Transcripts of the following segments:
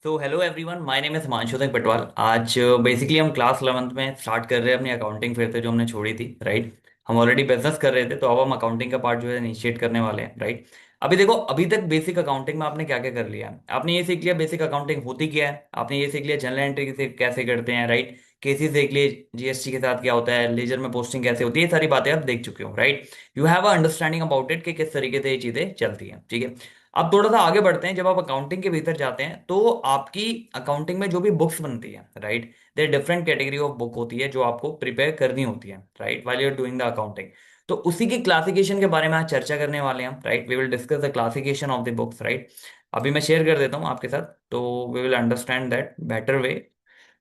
तो hello everyone, my name is Himanshu Singh Patwal. आज basically हम क्लास 11th में स्टार्ट कर रहे हैं अपनी अकाउंटिंग फिर से जो हमने छोड़ी थी, राइट। हम ऑलरेडी बिजनेस कर रहे थे, तो अब हम अकाउंटिंग का पार्ट जो है इनिशिएट करने वाले हैं, राइट। अभी देखो, अभी तक बेसिक अकाउंटिंग में आपने क्या क्या कर लिया है। आपने ये सीख लिया बेसिक अकाउंटिंग होती क्या है, आपने ये सीख लिया जनरल एंट्री से कैसे करते हैं, राइट। केसेस देख लिए, जीएसटी के साथ क्या होता है, लेजर में पोस्टिंग कैसे होती है, ये सारी बातें आप देख चुके हो, right. You have a understanding about it कि किस तरीके से ये चीजें चलती हैं, ठीक है। अब थोड़ा सा आगे बढ़ते हैं। जब आप अकाउंटिंग के भीतर जाते हैं तो आपकी अकाउंटिंग में जो भी बुक्स बनती है, right, there different category of book होती है जो आपको प्रिपेयर करनी होती है, right, while you are doing the accounting. तो उसी की क्लासिफिकेशन के बारे में आज चर्चा करने वाले हैं, right. We will discuss the classification of the books, right. अभी मैं शेयर कर देता हूँ आपके साथ, तो we will understand that better way.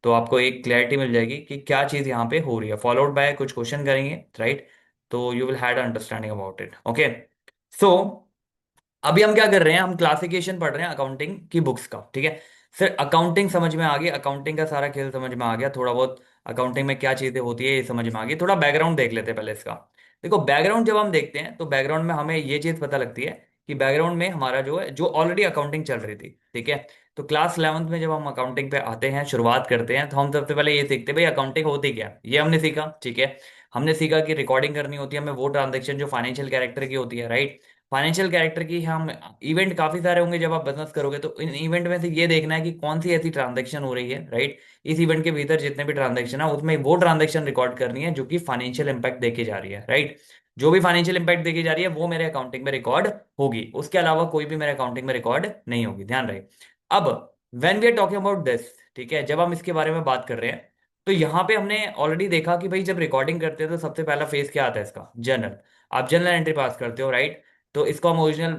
तो आपको एक क्लैरिटी मिल जाएगी कि क्या चीज़ यहाँ पे हो रही है, फॉलोड बाय कुछ क्वेश्चन करेंगे, राइट। तो you will had understanding about it, okay. So अभी हम क्या कर रहे हैं, हम क्लासिफिकेशन पढ़ रहे हैं अकाउंटिंग की बुक्स का, ठीक है। फिर अकाउंटिंग समझ में आ गई, अकाउंटिंग का सारा खेल समझ में आ गया, थोड़ा बहुत अकाउंटिंग में क्या चीजें होती है ये समझ में आ गई। थोड़ा बैकग्राउंड देख लेते हैं पहले इसका। देखो, बैकग्राउंड जब हम देखते हैं तो बैकग्राउंड में हमें ये चीज पता लगती है कि बैकग्राउंड में हमारा जो है, जो ऑलरेडी अकाउंटिंग चल रही थी, ठीक है। तो क्लास 11th में जब हम अकाउंटिंग पे आते हैं, शुरुआत करते हैं, तो हम सबसे पहले ये सीखते हैं भाई अकाउंटिंग होती क्या है। ये हमने सीखा, ठीक है। हमने सीखा कि रिकॉर्डिंग करनी होती है हमें वो ट्रांजेक्शन जो फाइनेंशियल कैरेक्टर की होती है, राइट। फाइनेंशियल कैरेक्टर की हम इवेंट काफी सारे होंगे जब आप बिजनेस करोगे, तो इन इवेंट में से ये देखना है कि कौन सी ऐसी ट्रांजैक्शन हो रही है, राइट। इस इवेंट के भीतर जितने भी ट्रांजैक्शन है उसमें वो ट्रांजैक्शन रिकॉर्ड करनी है जो कि फाइनेंशियल इंपैक्ट देके जा रही है, राइट। जो भी फाइनेंशियल इंपैक्ट देके जा रही है वो मेरे अकाउंटिंग में रिकॉर्ड होगी, उसके अलावा कोई भी मेरे अकाउंटिंग में रिकॉर्ड नहीं होगी, ध्यान रहे। अब when we are talking about this, ठीक है, जब हम इसके बारे में बात कर रहे हैं, तो यहाँ पे हमने ऑलरेडी देखा कि भाई जब रिकॉर्डिंग करते हैं तो सबसे पहला फेज क्या आता है इसका, जर्नल। आप जर्नल एंट्री पास करते हो, राइट। तो इसको हम ओरिजिनल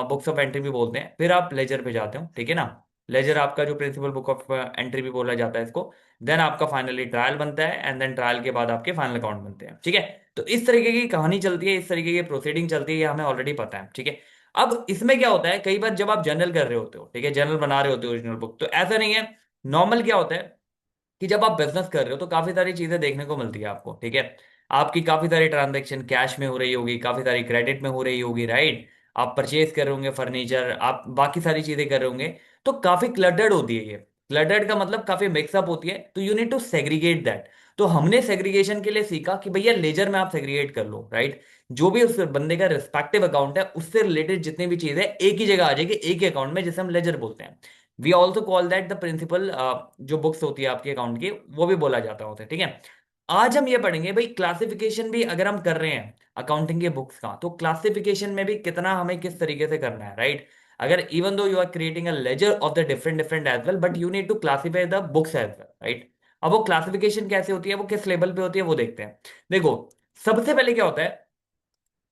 बुक्स ऑफ एंट्री भी बोलते हैं। फिर आप लेजर पे जाते हो, ठीक है ना। लेजर आपका जो प्रिंसिपल बुक ऑफ एंट्री भी बोला जाता है इसको। देन आपका फाइनली ट्रायल बनता है, एंड देन ट्रायल के बाद आपके फाइनल अकाउंट बनते हैं, ठीक है। तो इस तरीके की कहानी चलती है, इस तरीके की प्रोसीडिंग चलती है, ये हमें ऑलरेडी पता है, ठीक है। अब इसमें क्या होता है, कई बार जब आप जर्नल कर रहे होते हो, ठीक है, जर्नल बना रहे होते हो ओरिजिनल बुक, तो ऐसा नहीं है। नॉर्मल क्या होता है कि जब आप बिजनेस कर रहे हो तो काफी सारी चीजें देखने को मिलती है आपको, ठीक है। आपकी काफी सारी ट्रांजैक्शन कैश में हो रही होगी, काफी सारी क्रेडिट में हो रही होगी, राइट। आप परचेज कर रहे होंगे फर्नीचर, आप बाकी सारी चीजें कर रहे होंगे। तो काफी क्लटर्ड होती है ये। क्लटर्ड का मतलब काफी मिक्सअप होती है, तो you need to segregate that. तो हमने सेग्रीगेशन के लिए सीखा कि भैया लेजर में आप सेग्रीगेट कर लो, राइट। जो भी उस बंदे का रिस्पेक्टिव अकाउंट है उससे रिलेटेड जितनी भी चीजें एक ही जगह आ जाएगी, एक ही अकाउंट में, जिसे हम लेजर बोलते हैं। We also call that the principal. जो बुक्स होती है आपके अकाउंट की, वो भी बोला जाता होता है, ठीक है। आज हम ये पढ़ेंगे भाई क्लासिफिकेशन भी अगर हम कर रहे हैं अकाउंटिंग के बुक्स का, तो क्लासिफिकेशन में भी कितना हमें किस तरीके से करना है, राइट। अगर even though you are creating a ledger of the different different as well, but you need to classify the books as well, right. अब वो क्लासिफिकेशन कैसे होती है, वो किस लेवल पे होती है, वो देखते हैं। देखो, सबसे पहले क्या होता है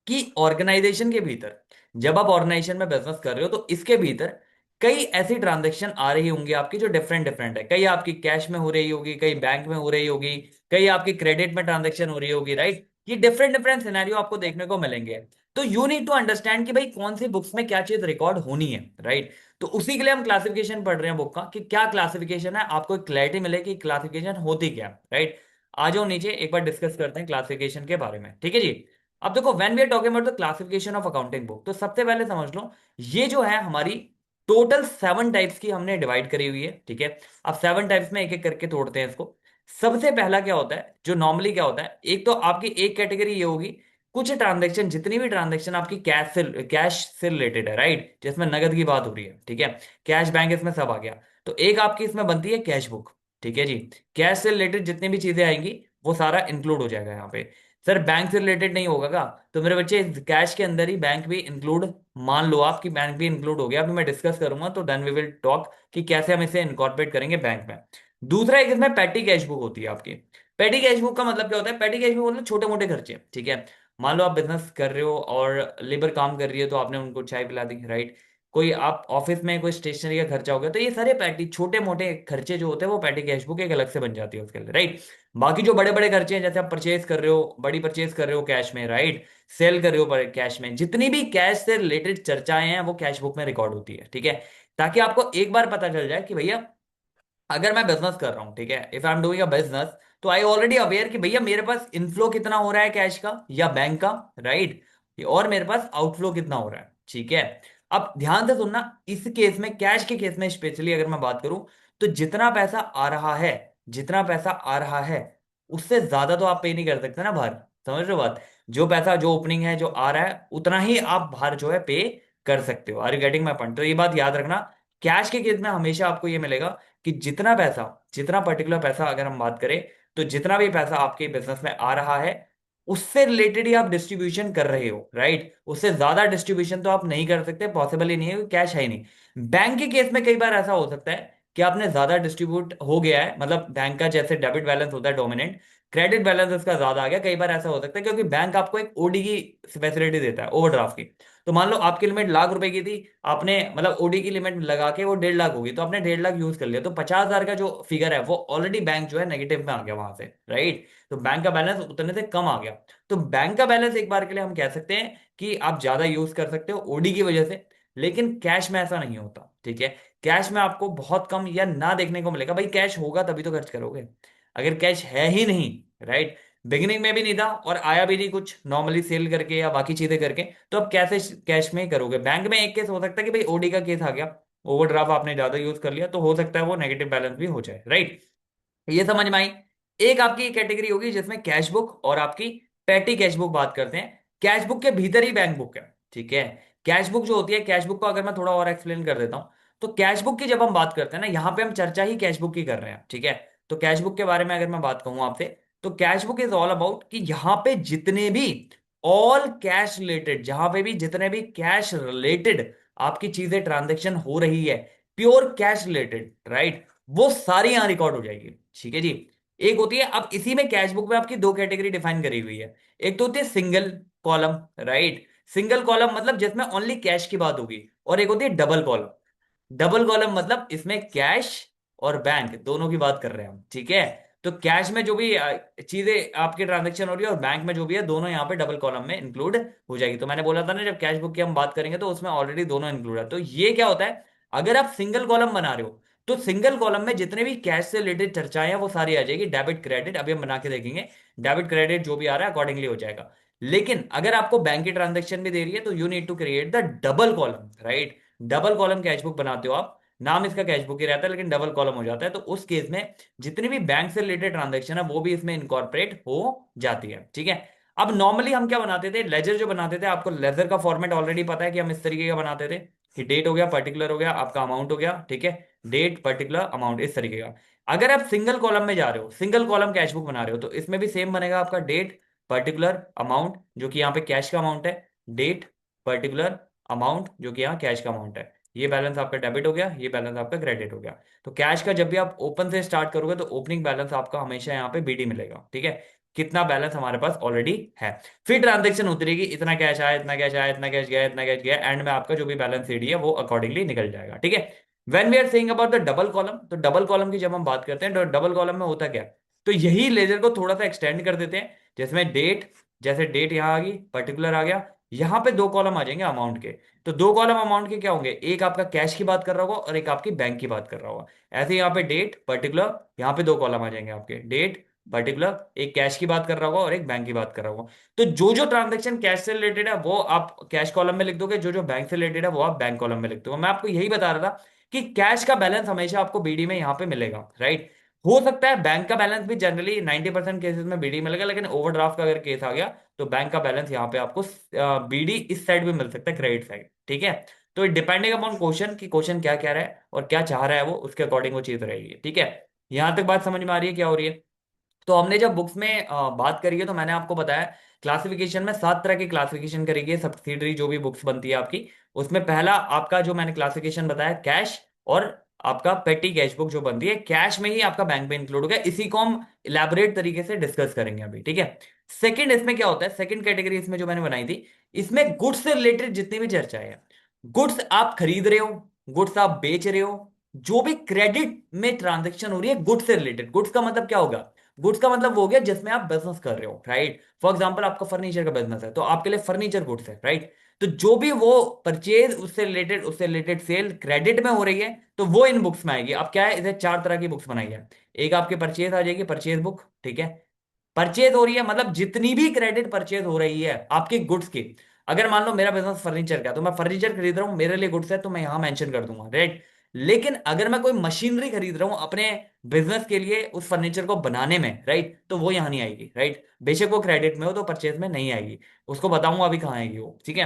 कि ऑर्गेनाइजेशन के भीतर, जब आप ऑर्गेनाइजेशन में बिजनेस कर रहे हो तो इसके भीतर कई ऐसी ट्रांजैक्शन आ रही होंगी आपकी जो डिफरेंट डिफरेंट है। कई आपकी कैश में हो रही होगी, कई बैंक में हो रही होगी, कई आपकी क्रेडिट में ट्रांजैक्शन हो रही होगी, राइट। ये डिफरेंट डिफरेंट सिनेरियो आपको देखने को मिलेंगे। तो यू नीड टू अंडरस्टैंड कि भाई कौन सी बुक्स में क्या चीज रिकॉर्ड होनी है, राइट। तो उसी के लिए हम क्लासिफिकेशन पढ़ रहे हैं बुक का कि क्या क्लासिफिकेशन है, आपको एक क्लैरिटी मिले कि क्लासिफिकेशन होती क्या है, राइट। आ जाओ नीचे, एक बार डिस्कस करते हैं क्लासिफिकेशन के बारे में, ठीक है जी। अब देखो, when we are talking about the classification of accounting book, तो सबसे पहले समझ लो ये जो है हमारी टोटल 7 टाइप्स की हमने डिवाइड करी हुई है, ठीक है। अब 7 टाइप्स में एक एक करके तोड़ते हैं इसको। सबसे पहला क्या होता है, जो नॉर्मली क्या होता है, एक तो आपकी एक कैटेगरी ये होगी, कुछ ट्रांजेक्शन, जितनी भी ट्रांजेक्शन आपकी कैश से रिलेटेड है, राइट, जिसमें नगद की बात हो रही है, ठीक है। कैश बैंक इसमें सब आ गया। तो एक आपकी इसमें बनती है कैश बुक, ठीक है जी। कैश से रिलेटेड जितनी भी चीजें आएंगी वो सारा इंक्लूड हो जाएगा यहाँ पे। सर बैंक से रिलेटेड नहीं होगा क्या, तो मेरे बच्चे कैश के अंदर ही बैंक भी इंक्लूड, मान लो आपकी बैंक भी इंक्लूड हो गया। अभी मैं डिस्कस करूंगा तो देन वी विल टॉक कि कैसे हम इसे इनकॉर्पोरेट करेंगे बैंक में। दूसरा एक इसमें पैटी कैश बुक होती है आपकी। पैटी कैश बुक का मतलब क्या होता है, पैटी कैश बुक मतलब छोटे मोटे खर्चे, ठीक है। मान लो आप बिजनेस कर रहे हो और लेबर काम कर रही है, तो आपने उनको चाय पिला दी, राइट। कोई आप ऑफिस में कोई स्टेशनरी का खर्चा हो गया, तो ये सारे पैटी छोटे मोटे खर्चे जो होते हैं वो पैटी कैश बुक एक अलग से बन जाती है उसके लिए, राइट। बाकी जो बड़े बड़े खर्चे हैं, जैसे आप परचेज कर रहे हो, बड़ी परचेज कर रहे हो कैश में, राइट, सेल कर रहे हो कैश में, जितनी भी कैश से रिलेटेड चर्चाएं हैं वो कैश बुक में रिकॉर्ड होती है, ठीक है। ताकि आपको एक बार पता चल जाए कि भैया अगर मैं बिजनेस कर रहा हूं, ठीक है, if I am doing a business, तो आई ऑलरेडी अवेयर कि भैया मेरे पास इनफ्लो कितना हो रहा है कैश का या बैंक का, राइट, और मेरे पास आउटफ्लो कितना हो रहा है, ठीक है। अब ध्यान से सुनना, इस केस में, कैश के केस में स्पेशली अगर मैं बात करूं, तो जितना पैसा आ रहा है, जितना पैसा आ रहा है उससे ज्यादा तो आप पे नहीं कर सकते ना बाहर। समझ रहे हो बात? जो पैसा, जो ओपनिंग है, जो आ रहा है, उतना ही आप बाहर जो है पे कर सकते हो। Are you getting my point? तो ये बात याद रखना, कैश के केस में हमेशा आपको ये मिलेगा कि जितना पैसा, जितना पर्टिकुलर पैसा अगर हम बात करें, तो जितना भी पैसा आपके बिजनेस में आ रहा है उससे रिलेटेड ही आप डिस्ट्रीब्यूशन कर रहे हो, राइट? उससे ज्यादा डिस्ट्रीब्यूशन तो आप नहीं कर सकते, पॉसिबल ही नहीं है, कैश है ही नहीं। बैंक के केस में कई बार ऐसा हो सकता है कि आपने ज्यादा डिस्ट्रीब्यूट हो गया है, मतलब बैंक का जैसे डेबिट बैलेंस होता है डोमिनेंट, क्रेडिट बैलेंस उसका ज्यादा आ गया। कई बार ऐसा हो सकता है क्योंकि बैंक आपको एक ओडी की फैसिलिटी देता है, ओवरड्राफ्ट की। तो मान लो आपकी लिमिट लाख रुपए की थी, आपने मतलब ओडी की लिमिट लगा के वो 1.5 लाख होगी, तो आपने 1.5 लाख यूज कर लिया, तो 50,000 का जो फिगर है वो ऑलरेडी बैंक जो है नेगेटिव में आ गया वहां से, राइट? तो बैंक का बैलेंस उतने से कम आ गया। तो बैंक का बैलेंस एक बार के लिए हम कह सकते हैं कि आप ज्यादा यूज कर सकते हो ओडी की वजह से, लेकिन कैश में ऐसा नहीं होता, ठीक है? कैश में आपको बहुत कम या ना देखने को मिलेगा। भाई कैश होगा तभी तो खर्च करोगे, अगर कैश है ही नहीं, राइट? बिगिनिंग में भी नहीं था और आया भी नहीं कुछ, नॉर्मली सेल करके या बाकी चीजें करके, तो अब कैसे कैश में ही करोगे? बैंक में एक केस हो सकता है कि भाई ओडी का केस आ गया, ओवरड्राफ्ट आपने ज्यादा यूज कर लिया, तो हो सकता है वो नेगेटिव बैलेंस भी हो जाए, राइट? ये समझ में आई? एक आपकी कैटेगरी होगी जिसमें कैश बुक और आपकी पैटी कैश बुक बात करते हैं। कैश बुक के भीतर ही बैंक बुक है, ठीक है? कैश बुक जो होती है, कैश बुक को अगर मैं थोड़ा और एक्सप्लेन कर देता हूं, तो कैश बुक की जब हम बात करते हैं ना, यहां पे हम चर्चा ही कैश बुक की कर रहे हैं, ठीक है? तो कैश बुक के बारे में अगर मैं बात कहूं आपसे, तो cash book is all about कि यहां पे जितने भी ऑल कैश रिलेटेड, जहां पे भी जितने भी कैश रिलेटेड आपकी चीजें ट्रांजेक्शन हो रही है, प्योर कैश रिलेटेड, राइट, वो सारी यहां रिकॉर्ड हो जाएगी, ठीक है जी? एक होती है, अब इसी में कैश बुक में आपकी दो कैटेगरी डिफाइन करी हुई है। एक तो होती है single column, right? Single column मतलब जिसमें ओनली कैश की बात होगी, और एक होती है डबल कॉलम। डबल कॉलम मतलब इसमें कैश और बैंक दोनों की बात कर रहे हैं हम, ठीक है? तो कैश में जो भी चीजें आपकी ट्रांजेक्शन हो रही है और बैंक में जो भी है, दोनों यहाँ पे डबल कॉलम में इंक्लूड हो जाएगी। तो मैंने बोला था ना, जब कैश बुक की हम बात करेंगे तो उसमें ऑलरेडी दोनों इंक्लूड है। तो ये क्या होता है, अगर आप सिंगल कॉलम बना रहे हो, तो सिंगल कॉलम में जितने भी कैश से रिलेटेड चर्चाएं हैं वो सारी आ जाएगी, डेबिट क्रेडिट अभी हम बना के देखेंगे, डेबिट क्रेडिट जो भी आ रहा है अकॉर्डिंगली हो जाएगा। लेकिन अगर आपको बैंक की ट्रांजेक्शन भी दे रही है, तो you need to create the double column, right? Double column cash book बनाते हो आप, नाम इसका कैश बुक ही रहता है लेकिन डबल कॉलम हो जाता है। तो उस केस में जितनी भी बैंक से रिलेटेड ट्रांजेक्शन है वो भी इसमें इनकॉर्पोरेट हो जाती है, ठीक है? अब नॉर्मली हम क्या बनाते थे, लेजर जो बनाते थे, आपको लेजर का फॉर्मेट ऑलरेडी पता है कि हम इस तरीके का बनाते थे कि डेट हो गया, पर्टिकुलर हो गया, आपका अमाउंट हो गया, ठीक है? डेट, पर्टिकुलर, अमाउंट, इस तरीके का। अगर आप सिंगल कॉलम में जा रहे हो, सिंगल कॉलम कैश बुक बना रहे हो, तो इसमें भी सेम बनेगा आपका डेट, पर्टिकुलर, अमाउंट, जो कि यहाँ पे कैश का अमाउंट है, डेट, पर्टिकुलर, अमाउंट, जो कि यहाँ कैश का अमाउंट है। ये बैलेंस आपका डेबिट हो गया, ये बैलेंस आपका क्रेडिट हो गया। तो कैश का जब भी आप ओपन से स्टार्ट करोगे, तो ओपनिंग बैलेंस आपका हमेशा यहाँ पे बीडी मिलेगा, ठीक है? कितना बैलेंस हमारे पास ऑलरेडी है। फिर ट्रांजेक्शन उतरेगी, इतना कैश आया, इतना कैश आया, इतना कैश गया, इतना कैश गया, एंड में आपका जो भी बैलेंस सीडी है वो अकॉर्डिंगली निकल जाएगा, ठीक है? When we are saying about the double column, तो डबल कॉलम की जब हम बात करते हैं, तो डबल कॉलम में होता क्या है, तो यही लेजर को थोड़ा सा एक्सटेंड कर देते हैं, जिसमें डेट, जैसे डेट यहाँ आ गई, पर्टिकुलर आ गया, यहाँ पे दो कॉलम आ जाएंगे अमाउंट के। तो दो कॉलम अमाउंट के क्या होंगे, एक आपका कैश की बात कर रहा होगा और एक आपकी बैंक की बात कर रहा होगा। ऐसे यहाँ पे डेट, पर्टिकुलर, यहाँ पे दो कॉलम आ जाएंगे आपके, डेट, पर्टिकुलर, एक कैश की बात कर रहा होगा और एक बैंक की बात कर रहा होगा। तो जो जो ट्रांजेक्शन कैश से रिलेटेड है वो आप कैश कॉलम में लिख दोगे, जो जो बैंक से रिलेटेड है वो आप बैंक कॉलम में लिख दोगे। मैं आपको यही बता रहा था कि कैश का बैलेंस हमेशा आपको बीडी में यहाँ पे मिलेगा, राइट? हो सकता है बैंक का बैलेंस भी जनरली 90% केसेस में बीडी मिलेगा, लेकिन ओवरड्राफ्ट का अगर केस आ गया, तो बैंक का बैलेंस यहाँ पे आपको बीडी इस साइड भी मिल सकता है, क्रेडिट साइड, ठीक है? तो डिपेंडिंग अपॉन क्वेश्चन, कि क्वेश्चन क्या कह रहा है और क्या चाह रहा है वो, उसके अकॉर्डिंग वो चीज रहेगी, ठीक है? यहां तक बात समझ में आ रही है क्या हो रही है? तो हमने जब बुक्स में बात करी है, तो मैंने आपको बताया क्लासिफिकेशन में 7 तरह की क्लासिफिकेशन करेगी सब्सिडरी जो भी बुक्स बनती है आपकी। उसमें पहला आपका जो मैंने क्लासिफिकेशन बताया, कैश और आपका पेटी कैश बुक जो बनती है, कैश में ही आपका बैंक में इंक्लूड हो गया, इसी को हम इलेबोरेट तरीके से डिस्कस करेंगे अभी, ठीक है? सेकंड इसमें क्या होता है, सेकंड कैटेगरी इसमें जो मैंने बनाई थी, इसमें गुड्स से रिलेटेड जितनी भी चर्चाएं है, गुड्स आप खरीद रहे हो, गुड्स आप बेच रहे हो, जो भी क्रेडिट में ट्रांजेक्शन हो रही है गुड्स से रिलेटेड। गुड्स का मतलब क्या होगा, गुड्स का मतलब वो हो गया जिसमें आप बिजनेस कर रहे हो, राइट? फॉर एग्जांपल आपका फर्नीचर का बिजनेस है, तो आपके लिए फर्नीचर गुड्स है, राइट? तो जो भी वो परचेज, उससे रिलेटेड सेल क्रेडिट में हो रही है, तो वो इन बुक्स में आएगी। अब क्या है, इसे 4 तरह की बुक्स बनाई है। एक आपके परचेज आ जाएगी, परचेज बुक, ठीक है? परचेज हो रही है मतलब जितनी भी क्रेडिट परचेज हो रही है आपके गुड्स की, अगर मान लो मेरा बिजनेस फर्नीचर का, तो मैं फर्नीचर खरीद रहा हूँ, मेरे लिए गुड्स है तो मैं यहाँ मेंशन कर दूंगा, राइट। लेकिन अगर मैं कोई मशीनरी खरीद रहा हूँ अपने बिजनेस के लिए उस फर्नीचर को बनाने में, राइट, तो वो यहाँ नहीं आएगी, राइट। बेशक वो क्रेडिट में हो तो परचेज में नहीं आएगी। उसको बताऊंगा अभी कहाँ आएगी वो, ठीक है।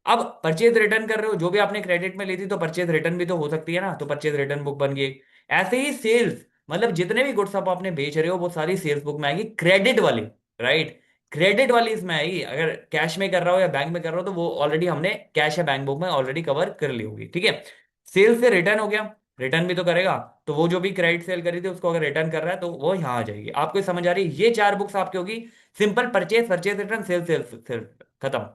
अब परचेज रिटर्न कर रहे हो, जो भी आपने क्रेडिट में ली थी, तो परचेज रिटर्न भी तो हो सकती है ना, तो परचेज रिटर्न बुक बन गई। ऐसे ही सेल्स, मतलब जितने भी गुड्स आप आपने बेच रहे हो वो सारी सेल्स बुक में आएगी, क्रेडिट वाली, राइट। क्रेडिट वाली इसमें आएगी। अगर कैश में कर रहा हो या बैंक में कर रहा हो तो वो ऑलरेडी हमने कैश या बैंक बुक में ऑलरेडी कवर कर ली होगी, ठीक है। सेल से रिटर्न हो गया, रिटर्न भी तो करेगा, तो वो जो भी क्रेडिट सेल करी थी उसको अगर रिटर्न कर रहा है तो वो यहाँ आ जाएगी। आपको ये समझ आ रही है? ये चार बुक्स आपकी होगी, simple purchase, purchase return, sale, sale, sale, खत्म।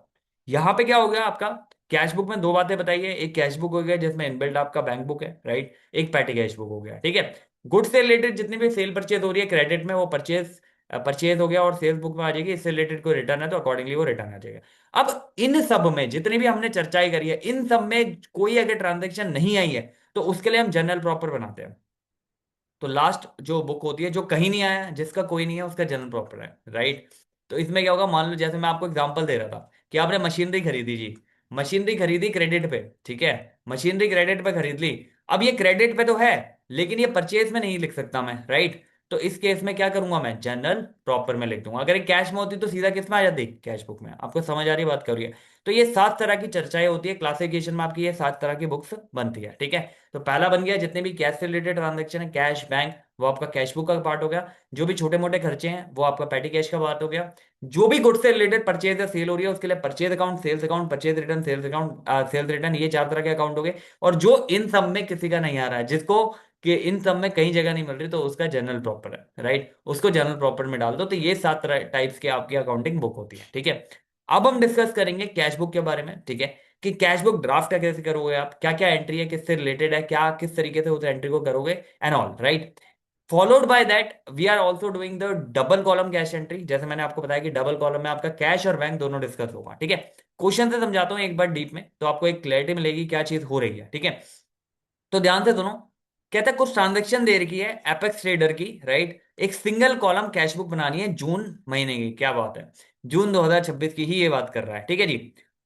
यहाँ पे क्या हो गया आपका, कैश बुक में दो बातें बताई है, एक कैश बुक हो गया जिसमें इनबिल्ट आपका बैंक बुक है, राइट, एक पैटी कैश बुक हो गया, ठीक है। गुड्स से रिलेटेड जितनी भी सेल परचेज हो रही है क्रेडिट में, वो परचेज परचेज हो गया और सेल्स बुक में आ जाएगी। इससे रिलेटेड कोई रिटर्न है तो अकॉर्डिंगली वो रिटर्न आ जाएगा। अब इन सब में जितनी भी हमने चर्चाएं करी है, इन सब में कोई अगर ट्रांजेक्शन नहीं आई है तो उसके लिए हम जनरल प्रॉपर बनाते हैं। तो लास्ट जो बुक होती है, जो कहीं नहीं आया, जिसका कोई नहीं है, उसका जनरल प्रॉपर है, राइट। तो इसमें क्या होगा, मान लो जैसे मैं आपको एग्जांपल दे रहा था कि आपने मशीनरी खरीदी जी, मशीनरी खरीदी क्रेडिट पे, ठीक है, मशीनरी क्रेडिट पे खरीद ली। अब ये क्रेडिट पे तो है, लेकिन ये परचेज में नहीं लिख सकता मैं, राइट। तो इस केस में क्या करूंगा, मैं जनरल प्रॉपर में लिख दूंगा। अगर ये कैश में होती तो सीधा किस में आ जाती, कैश बुक में। आपको समझ आ रही बात करिए। तो ये सात तरह की चर्चाएं होती है क्लासिफिकेशन में, आपकी ये सात तरह की बुक्स बनती है, ठीक है। तो पहला बन गया जितने भी कैश से रिलेटेड ट्रांजेक्शन है, कैश बैंक, वो आपका कैश बुक का पार्ट हो गया। जो भी छोटे मोटे खर्चे हैं वो आपका पैटी कैश का पार्ट हो गया। जो भी गुड्स से रिलेटेड परचेज या सेल हो रही है उसके लिए purchase account, sales account, purchase return, sales account, sales return, ये चार तरह के अकाउंट हो गए। और जो इन सब में किसी का नहीं आ रहा है, जिसको कि इन सब में कहीं जगह नहीं मिल रही, तो उसका जनरल प्रॉपर है, राइट, उसको जनरल प्रॉपर में डाल दो। तो ये सात टाइप्स की आपकी अकाउंटिंग बुक होती है, ठीक है। अब हम डिस्कस करेंगे कैश बुक के बारे में, ठीक है, कि कैश बुक ड्राफ्ट का कैसे करोगे आप, क्या क्या एंट्री है, किससे रिलेटेड है, क्या किस तरीके से उस एंट्री को करोगे, and all, right. Followed by that we are also doing the double column cash entry. जैसे मैंने आपको बताया कि डबल कॉलम में आपका कैश और बैंक दोनों डिस्कस होगा, ठीक है। क्वेश्चन से समझाता हूँ एक बार डीप में, तो आपको एक क्लैरिटी मिलेगी क्या चीज हो रही है, ठीक है। तो ध्यान से सुनो। कहता है कुछ ट्रांजेक्शन दे रखी है एपेक्स ट्रेडर की, राइट। एक सिंगल कॉलम कैश बुक बनानी है जून महीने की, क्या बात है, जून 2026 की ही ये बात कर रहा है, ठीक है जी।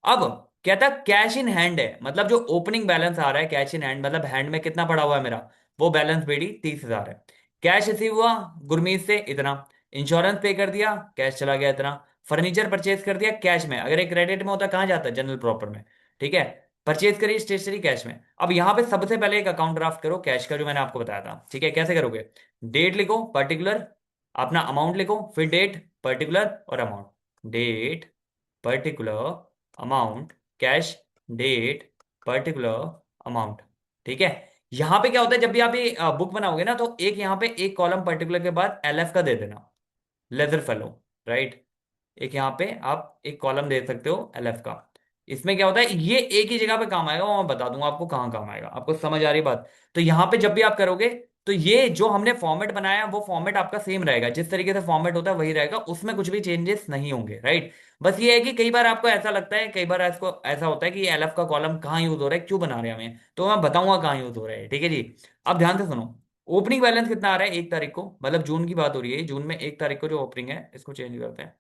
अब कहता है कैश इन हैंड है, मतलब जो ओपनिंग बैलेंस आ रहा है, कैश इन हैंड मतलब हैंड में कितना पड़ा हुआ है मेरा, वो बैलेंस बेड़ी 30,000 है। कैश रिसीव हुआ गुरमीत से इतना, इंश्योरेंस पे कर दिया, कैश चला गया इतना, फर्नीचर परचेज कर दिया कैश में, अगर एक क्रेडिट में होता कहाँ जाता है, जनरल प्रॉपर में, ठीक है। परचेज करिए स्टेशनरी कैश में। अब यहां पे सबसे पहले एक अकाउंट ड्राफ्ट करो कैश का, जो मैंने आपको बताया था, ठीक है। कैसे करोगे, डेट लिखो पर्टिकुलर, अपना अमाउंट लिखो, फिर डेट पर्टिकुलर और amount, date particular amount, cash, date particular amount, ठीक है। यहां पे क्या होता है, जब भी आप ये बुक बनाओगे ना, तो एक यहां पे एक कॉलम पर्टिकुलर के बाद एलएफ का दे देना, लेदर फेलो, राइट। एक यहाँ पे आप एक कॉलम दे सकते हो एलएफ का। इसमें क्या होता है, ये एक ही जगह पे काम आएगा, वो मैं बता दूंगा आपको कहाँ काम आएगा। आपको समझ आ रही बात? तो यहाँ पे जब भी आप करोगे, तो ये जो हमने फॉर्मेट बनाया वो फॉर्मेट आपका सेम रहेगा, जिस तरीके से फॉर्मेट होता है वही रहेगा, उसमें कुछ भी चेंजेस नहीं होंगे, राइट। बस ये है कि कई बार आपको ऐसा लगता है, कई बार ऐसा ऐसा होता है कि एलएफ का कॉलम कहाँ यूज हो रहा है, क्यों बना रहे हैं हमें, तो मैं बताऊंगा कहाँ यूज हो रहा है, ठीक है जी। अब ध्यान से सुनो। ओपनिंग बैलेंस कितना आ रहा है 1 तारीख को, मतलब जून की बात हो रही है, जून में 1 तारीख को जो ओपनिंग है, इसको चेंज करते हैं।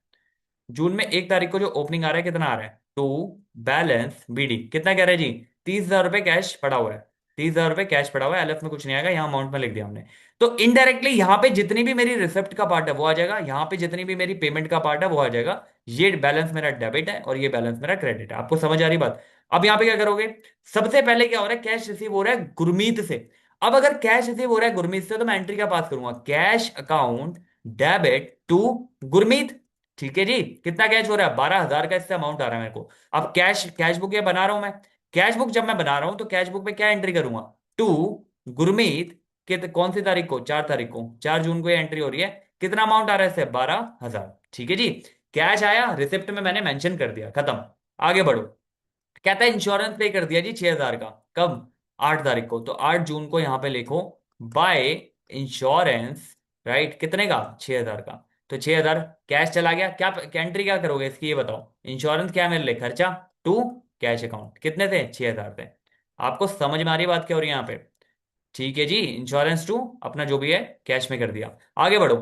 जून में 1 तारीख को जो ओपनिंग आ रहा है कितना आ रहा है, टू बैलेंस बीडी कितना कह रहा है जी, 30,000 रुपए कैश पड़ा हुआ है, 30,000 रुपए कैश पड़ा हुआ है, एलएफ में कुछ नहीं आएगा, यहाँ अमाउंट में लिख दिया हमने। तो इनडायरेक्टली यहाँ पे जितनी भी मेरी रिसिप्ट का पार्ट है वो आ जाएगा, यहाँ पे जितनी भी मेरी पेमेंट का पार्ट है वो आ जाएगा। ये बैलेंस मेरा डेबिट है और ये बैलेंस मेरा क्रेडिट है। आपको समझ आ रही बात? अब यहाँ पे क्या करोगे, सबसे पहले क्या हो रहा है, कैश रिसीव हो रहा है गुरमीत से। अब अगर कैश रिसीव हो रहा है गुरमीत से, तो मैं एंट्री क्या पास करूंगा, cash account debit to Gurmeet, ठीक है जी। कितना कैश हो रहा है, 12,000 का इससे अमाउंट आ रहा है मेरे को। अब कैश कैश बुक ये बना रहा हूं मैं, कैश बुक जब मैं बना रहा हूं तो कैश बुक पे क्या एंट्री करूंगा, टू गुरमीत, कौन सी तारीख को, 4 तारीख को, 4 जून को ये एंट्री हो रही है। कितना अमाउंट आ रहा है इससे, 12,000, ठीक है जी। कैश आया, रिसिप्ट में मैंने मेंशन कर दिया, खत्म। आगे बढ़ो। कहता है इंश्योरेंस पे कर दिया जी 6,000 का, कब, 8 तारीख को, तो 8 जून को यहां पे लिखो बाय इंश्योरेंस, राइट, कितने का, 6,000 का। तो 6,000 कैश चला गया, क्या एंट्री क्या करोगे इसकी ये बताओ, इंश्योरेंस क्या है मेरे लिए, खर्चा, टू कैश अकाउंट, कितने थे, 6,000 थे। आपको समझ में आ रही बात क्या हो रही है यहाँ पे? ठीक है जी, इंश्योरेंस टू अपना जो भी है कैश में कर दिया। आगे बढ़ो।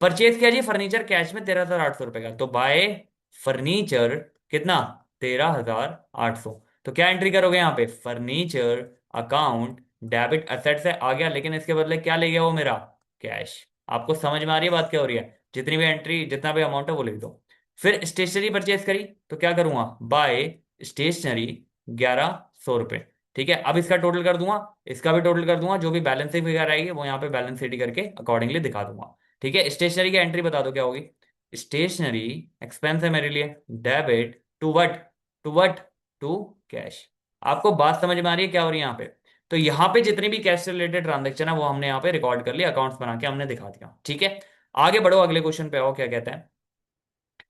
परचेज किया जी फर्नीचर कैश में 13,800 रुपए का, तो बाय फर्नीचर कितना, 13,800। तो क्या एंट्री करोगे यहाँ पे? फर्नीचर अकाउंट डेबिट असेट से आ गया, लेकिन इसके बदले क्या ले गया वो मेरा? कैश। आपको समझ में आ रही है बात क्या हो रही है? जितनी भी एंट्री, जितना भी अमाउंट है वो लिख दो। फिर स्टेशनरी परचेज करी तो क्या करूंगा? बाय स्टेशनरी 1100 रुपये। ठीक है, अब इसका टोटल कर दूंगा, इसका भी टोटल कर दूंगा, जो भी बैलेंस फिगर आएगी वो यहाँ पे बैलेंस शीट करके अकॉर्डिंगली दिखा दूंगा। ठीक है, स्टेशनरी की एंट्री बता दो क्या होगी? स्टेशनरी एक्सपेंस है मेरे लिए, debit to what? To what? To cash. आपको बात समझ में आ रही है क्या हो रही है यहाँ पे? तो यहाँ पे जितनी भी कैश से रिलेटेड ट्रांजेक्शन है वो हमने यहाँ पे रिकॉर्ड कर लिया, अकाउंट्स बना के हमने दिखा दिया। ठीक है, आगे बढ़ो, अगले क्वेश्चन पे आओ, क्या कहता है?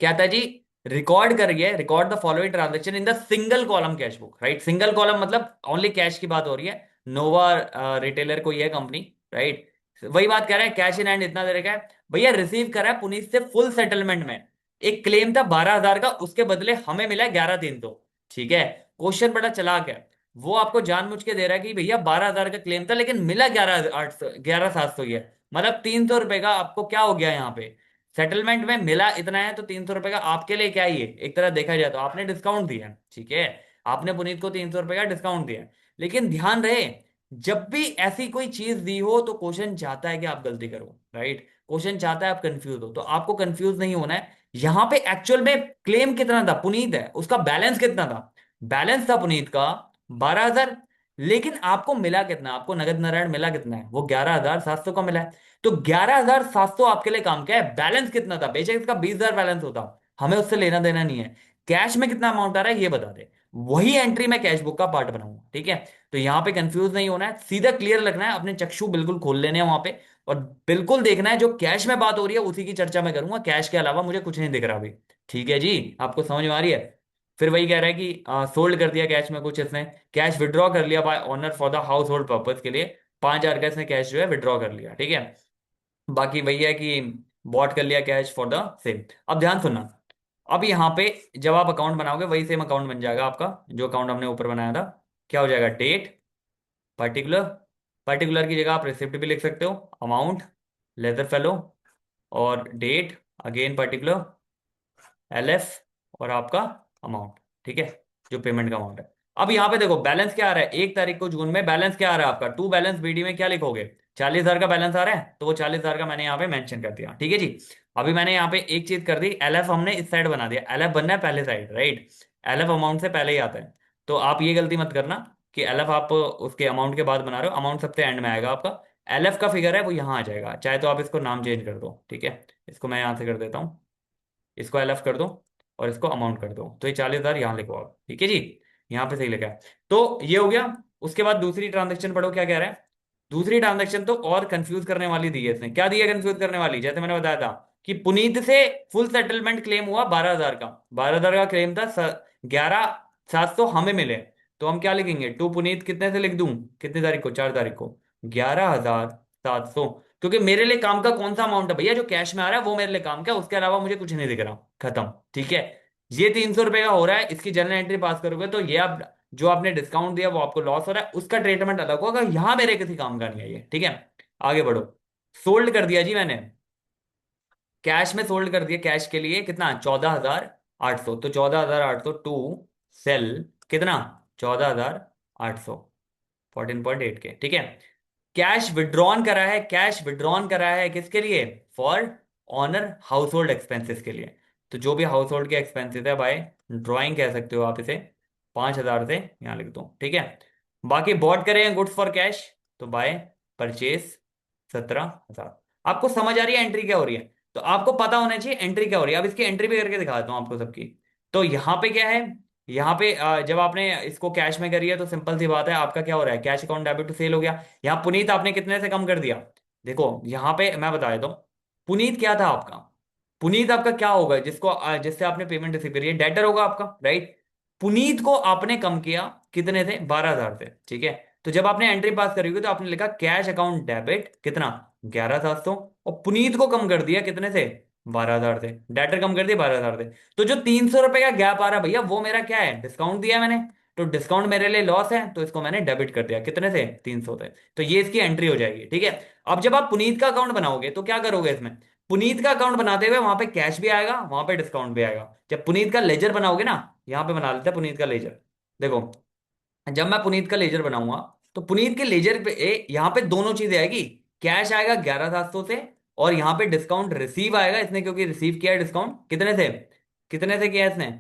क्या था जी? रिकॉर्ड करिए, record the following transaction in the single column cash book. Right, single column मतलब ओनली कैश की बात हो रही है। नोवा रिटेलर कोई है कंपनी, राइट? वही बात कह रहा है, कैश इन हैंड इतना दे रखा है भैया, रिसीव करा है पुनीत से फुल सेटलमेंट में। एक क्लेम था 12,000 का, उसके बदले हमें मिला है 11,300। ठीक है, क्वेश्चन बड़ा चालाक है। वो आपको जानबूझ के दे रहा है कि भैया 12,000 का क्लेम था लेकिन मिला 11,800, 11,700 ही है। मतलब 300 रुपए का आपको क्या हो गया यहाँ पे? सेटलमेंट में मिला इतना है, तो 300 रुपए का आपके लिए क्या ही है? एक तरह देखा जाए तो आपने डिस्काउंट दिया है। ठीक है, आपने पुनीत को 300 रुपए का डिस्काउंट दिया है। लेकिन ध्यान रहे, जब भी ऐसी कोई चीज दी हो तो क्वेश्चन चाहता है कि आप गलती करो। राइट, क्वेश्चन चाहता है आप कंफ्यूज हो, तो आपको कंफ्यूज नहीं होना है। यहां पे एक्चुअल में क्लेम कितना था? पुनीत है, उसका बैलेंस कितना था? बैलेंस था पुनीत का 12,000। लेकिन आपको मिला कितना? आपको नगद नारायण मिला कितना है? वो 11,700 का मिला है। तो 11,700 आपके लिए काम क्या है? बैलेंस कितना था? बेशक इसका 20,000 बैलेंस होता, हमें उससे लेना देना नहीं है। कैश में कितना अमाउंट आ रहा है ये बता दे, वही एंट्री मैं कैश बुक का पार्ट बनाऊंगा। ठीक है, तो यहां पे कंफ्यूज नहीं होना है, सीधा क्लियर रखना है, अपने चक्षु बिल्कुल खोल लेने हैं वहां पे। और बिल्कुल देखना है जो कैश में बात हो रही है उसी की चर्चा मैं करूंगा, कैश के अलावा मुझे कुछ नहीं दिख रहा अभी। ठीक है जी, आपको समझ में आ रही है? फिर वही कह रहा है कि सोल्ड कर दिया कैश में कुछ इसने, कैश विड्रॉ कर लिया bye honour for the house hold purpose के लिए, 5,000 का इसने कैश जो है विड्रॉ कर लिया। ठीक है, बाकी वही है कि बॉट कर लिया कैश फॉर द सेम। अब ध्यान सुनना, अब यहाँ पे जब आप अकाउंट बनाओगे वही सेम अकाउंट बन जाएगा आपका, जो अकाउंट हमने ऊपर बनाया था। क्या हो जाएगा? डेट, पर्टिकुलर, पर्टिकुलर की जगह आप रिसिप्ट भी लिख सकते हो, अमाउंट, लेदर फेलो, और डेट, अगेन पर्टिकुलर, LF, और आपका अमाउंट। ठीक है, जो पेमेंट का अमाउंट है। अब यहाँ पे देखो बैलेंस क्या आ रहा है, 1 तारीख को जून में बैलेंस क्या आ रहा है आपका? टू बैलेंस BD में क्या लिखोगे? 40,000 का बैलेंस आ रहा है, तो वो 40,000 का मैंने यहाँ पे मेंशन कर दिया। ठीक है जी, अभी मैंने यहाँ पे एक चीज कर दी, LF हमने इस साइड बना दिया, LF बनना है पहले साइड, राइट? LF अमाउंट से पहले ही आता है। तो आप ये गलती मत करना कि LF आप उसके अमाउंट के बाद बना रहे हो, अमाउंट सबसे एंड में आएगा आपका। LF का फिगर है वो यहाँ आ जाएगा, चाहे तो आप इसको नाम चेंज कर दो। ठीक है, इसको मैं यहाँ से कर देता हूँ, इसको LF कर दो और इसको अमाउंट कर दो, तो ये 40,000 यहाँ लिखो आप। ठीक है जी, यहाँ पे सही लिखा है। तो ये हो गया। उसके बाद दूसरी ट्रांजेक्शन पढ़ो, क्या कह रहा है? दूसरी ट्रांजेक्शन तो और कंफ्यूज करने वाली दी है इसने। क्या दी है कंफ्यूज करने वाली? जैसे मैंने बताया था कि पुनीत से फुल सेटलमेंट क्लेम हुआ 12,000 का, 12,000 का क्लेम था, 11,700 हमें मिले। तो हम क्या लिखेंगे? टू पुनीत कितने से लिख दूं? कितनी तारीख को? 4 तारीख को 11,700। क्योंकि मेरे लिए काम का कौन सा अमाउंट है भैया? जो कैश में आ रहा है वो मेरे लिए काम का, उसके अलावा मुझे कुछ नहीं दिख रहा। खत्म। ठीक है, ये 300 रुपए का हो रहा है, इसकी जनरल एंट्री पास करोगे तो ये आप जो आपने डिस्काउंट दिया वो आपको लॉस हो रहा है, उसका ट्रीटमेंट अलग होगा, यहाँ मेरे किसी काम का नहीं है ये। ठीक है, आगे बढ़ो। सोल्ड कर दिया जी मैंने, कैश में सोल्ड कर दिया, कैश के लिए कितना? 14,800। तो 14,800 टू सेल कितना? 14,800, 14.8 के। ठीक है, कैश विड्रॉन करा है, कैश विड्रॉन करा है किसके लिए? For owner household expenses के लिए। तो जो भी हाउस होल्ड के एक्सपेंसेस है बाय ड्रॉइंग कह सकते हो आप इसे, 5,000 से यहाँ लिख दो। ठीक है, बाकी बॉट करें गुड्स फॉर कैश, तो बाय परचेस 17,000। आपको समझ आ रही है एंट्री क्या हो रही है? तो आपको पता होना चाहिए एंट्री क्या हो रही है। अब इसकी एंट्री भी करके दिखाता हूँ आपको सबकी। तो यहाँ पे क्या है? यहाँ पे जब आपने इसको कैश में करी है तो सिंपल सी बात है, आपका क्या हो रहा है? Cash account debit to sale हो गया। यहाँ पुनीत आपने कितने से कम कर दिया? देखो यहाँ पे मैं बता देता हूँ, पुनीत क्या था आपका? पुनीत आपका क्या होगा जिसको जिससे आपने पेमेंट रिसीव करी है? डेटर होगा आपका, राइट? पुनीत को आपने कम किया कितने थे? 12,000 थे। ठीक है, तो जब आपने एंट्री पास करी होगी तो आपने लिखा कैश अकाउंट डेबिट कितना? 11,700। और पुनीत को कम कर दिया कितने से? 12,000 थे। डेटर कम कर दिए 12,000 थे। तो जो 300 रुपए का गैप आ रहा है भैया वो मेरा क्या है? डिस्काउंट दिया है मैंने, तो डिस्काउंट मेरे लिए लॉस है, तो इसको मैंने डेबिट कर दिया। कितने से? 300 थे। तो ये इसकी एंट्री हो जाएगी। ठीक है, अब जब आप पुनीत का अकाउंट बनाओगे तो क्या करोगे इसमें? पुनीत का अकाउंट बनाते हुए वहां पे कैश भी आएगा, वहां पे डिस्काउंट भी आएगा। जब पुनीत का लेजर बनाओगे ना, यहाँ पे बना लेते हैं पुनीत का लेजर। देखो, जब मैं पुनीत का लेजर बनाऊंगा तो पुनीत के लेजर पे यहाँ पे दोनों चीजें आएगी। कैश आएगा 11,700 से, और यहाँ पे डिस्काउंट रिसीव आएगा इसने, क्योंकि रिसीव किया है डिस्काउंट कितने से, कितने से किया है इसने,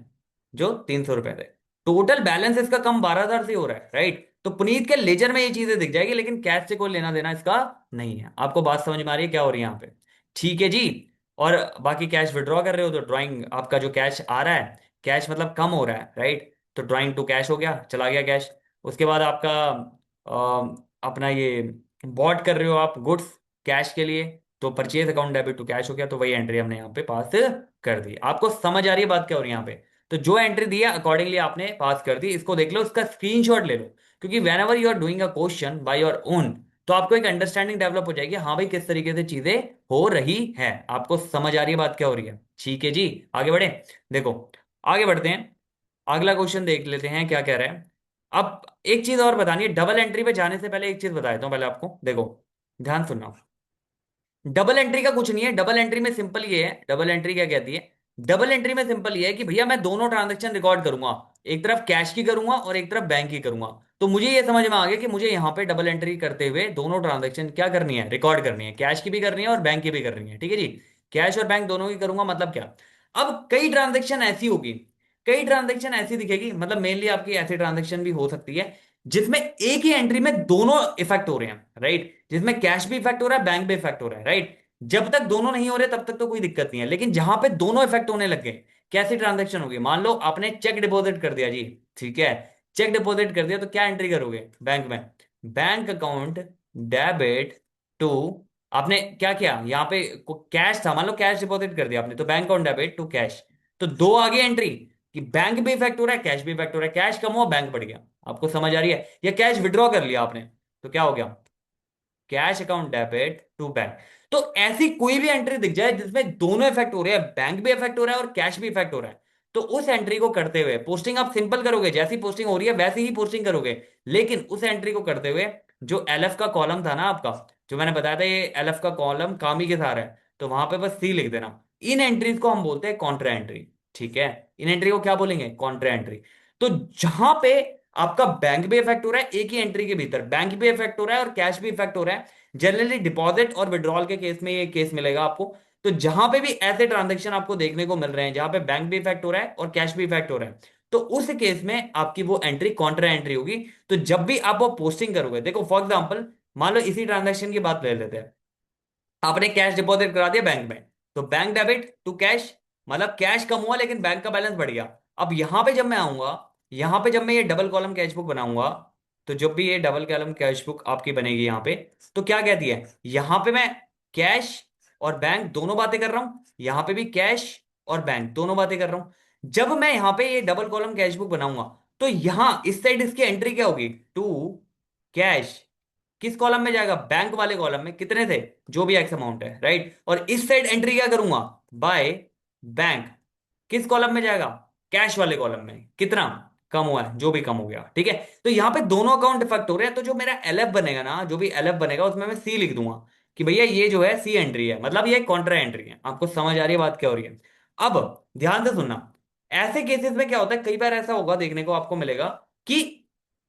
जो 300 रुपए थे। टोटल बैलेंस इसका कम 12,000 से हो रहा है, राइट। तो पुनीत के लेजर में ये चीजें दिख जाएगी, लेकिन कैश से कोई लेना देना इसका नहीं है। आपको बात समझ में आ रही है क्या हो रही है यहाँ पे? ठीक है जी। और बाकी कैश विड्रॉ कर रहे हो तो ड्राइंग आपका जो कैश आ रहा है, कैश मतलब कम हो रहा है, राइट। तो ड्राइंग टू कैश हो गया, चला गया कैश। उसके बाद आपका अपना ये बॉट कर रहे हो आप गुड्स कैश के लिए, तो purchase account debit to cash हो गया। तो वही एंट्री हमने यहाँ पे पास कर दी। आपको समझ आ रही है बात क्या हो रही है यहाँ पे? तो जो एंट्री दी है अकॉर्डिंगली आपने पास कर दी। इसको देख लो, उसका स्क्रीनशॉट ले लो, क्योंकि whenever you are doing a question by your own, तो आपको एक अंडरस्टैंडिंग डेवलप हो जाएगी, हाँ भाई किस तरीके से चीजें हो रही है। आपको समझ आ रही है बात क्या हो रही है? ठीक है जी, आगे बढ़े। देखो, आगे बढ़ते हैं, अगला क्वेश्चन देख लेते हैं क्या कह रहा है। अब एक चीज और बतानी है, डबल एंट्री पे जाने से पहले एक चीज बता देता हूं पहले आपको। देखो, ध्यान सुनना। डबल एंट्री का कुछ नहीं है। डबल एंट्री में सिंपल ये है, डबल एंट्री क्या कहती है? डबल एंट्री में सिंपल ये है कि भैया मैं दोनों ट्रांजैक्शन रिकॉर्ड करूंगा, एक तरफ कैश की करूंगा और एक तरफ बैंक की करूंगा। तो मुझे ये समझ में आ गया कि मुझे यहाँ पे डबल एंट्री करते हुए दोनों ट्रांजैक्शन क्या करनी है, रिकॉर्ड करनी है। कैश की भी करनी है और बैंक की भी करनी है, ठीक है जी। कैश और बैंक दोनों की करूंगा, मतलब क्या? अब कई ट्रांजैक्शन ऐसी होगी, कई ट्रांजैक्शन ऐसी दिखेगी, मतलब मेनली आपकी ऐसी ट्रांजैक्शन भी हो सकती है जिसमें एक ही एंट्री में दोनों इफेक्ट हो रहे हैं, राइट। जिसमें कैश भी इफेक्ट हो रहा है, बैंक भी इफेक्ट हो रहा है, राइट। जब तक दोनों नहीं हो रहे तब तक तो कोई दिक्कत नहीं है, लेकिन जहां पे दोनों इफेक्ट होने लग गए, कैसी ट्रांजैक्शन होगी? मान लो आपने चेक डिपॉजिट कर दिया जी, ठीक है। चेक डिपॉजिट कर दिया तो क्या एंट्री करोगे बैंक में? बैंक अकाउंट डेबिट टू, आपने क्या किया यहाँ पे, कैश था, मान लो कैश डिपॉजिट कर दिया आपने, तो bank account debit to cash. तो दो आगे एंट्री, कि बैंक भी इफेक्ट हो रहा है, कैश भी इफेक्ट हो रहा है। कैश कम हुआ, बैंक बढ़ गया। आपको समझ आ रही है? या कैश विड्रॉ कर लिया आपने, तो क्या हो गया? Cash account debit to bank. तो ऐसी कोई भी एंट्री दिख जाए जिसमें दोनों इफेक्ट हो रहे हैं, बैंक भी इफेक्ट हो रहा है और कैश भी इफेक्ट हो रहा है, तो उस एंट्री को करते हुए पोस्टिंग आप सिंपल करोगे, जैसी पोस्टिंग हो रही है वैसी ही पोस्टिंग करोगे। लेकिन उस एंट्री को करते हुए जो एलएफ का कॉलम था ना आपका, जो मैंने बताया था ये एलएफ का कॉलम काम ही के साथ है, तो वहां पे बस सी लिख देना। इन एंट्रीज को हम बोलते हैं कॉन्ट्रा एंट्री, ठीक है। इन एंट्री को क्या बोलेंगे? Contra entry. तो जहां पे आपका बैंक भी इफेक्ट हो रहा है, एक ही एंट्री के भीतर बैंक भी इफेक्ट हो रहा है और कैश भी इफेक्ट हो रहा है, जनरली डिपॉजिट और विड्रॉल के केस में ये केस मिलेगा आपको। तो जहां पे भी ऐसे ट्रांजैक्शन आपको देखने को मिल रहे हैं जहां पे बैंक भी इफेक्ट हो रहा है और कैश भी इफेक्ट हो रहा है, तो उस केस में आपकी वो एंट्री कॉन्ट्रा एंट्री होगी। तो जब भी आप वो पोस्टिंग करोगे, देखो फॉर एग्जांपल, मान लो इसी ट्रांजैक्शन की बात ले लेते हैं। आपने कैश डिपॉजिट करा दिया बैंक में, तो बैंक डेबिट टू कैश, मतलब कैश कम हुआ लेकिन बैंक का बैलेंस बढ़ गया। अब यहां पे जब मैं आऊंगा, यहां पे जब मैं ये डबल कॉलम कैश बुक बनाऊंगा, तो जब भी ये डबल कॉलम कैश बुक आपकी बनेगी यहां पे, तो क्या कहती है? यहां पे मैं कैश और बैंक दोनों बातें कर रहा हूं, यहां पे भी कैश और बैंक दोनों बातें कर रहा हूं। जब मैं यहां पे ये डबल कॉलम कैश बुक बनाऊंगा, तो यहां इस साइड इसकी एंट्री क्या होगी? To cash. किस कॉलम में जाएगा? बैंक वाले कॉलम में, कितने थे, जो भी एक्स अमाउंट है, राइट। और इस साइड एंट्री क्या करूंगा? By bank. किस कॉलम में जाएगा? कैश वाले कॉलम में। कितना कम हुआ है? जो भी कम हो गया, ठीक है। तो यहां पे दोनों अकाउंट इफेक्ट हो रहे हैं, तो जो मेरा एलएफ बनेगा ना, जो भी एलएफ बनेगा उसमें मैं सी लिख दूंगा कि भैया ये जो है सी एंट्री है, मतलब ये कॉन्ट्रा एंट्री है। आपको समझ आ रही है बात क्या हो रही है? अब ध्यान से सुनना। ऐसे केसेस में क्या होता है, कई बार ऐसा होगा, देखने को आपको मिलेगा कि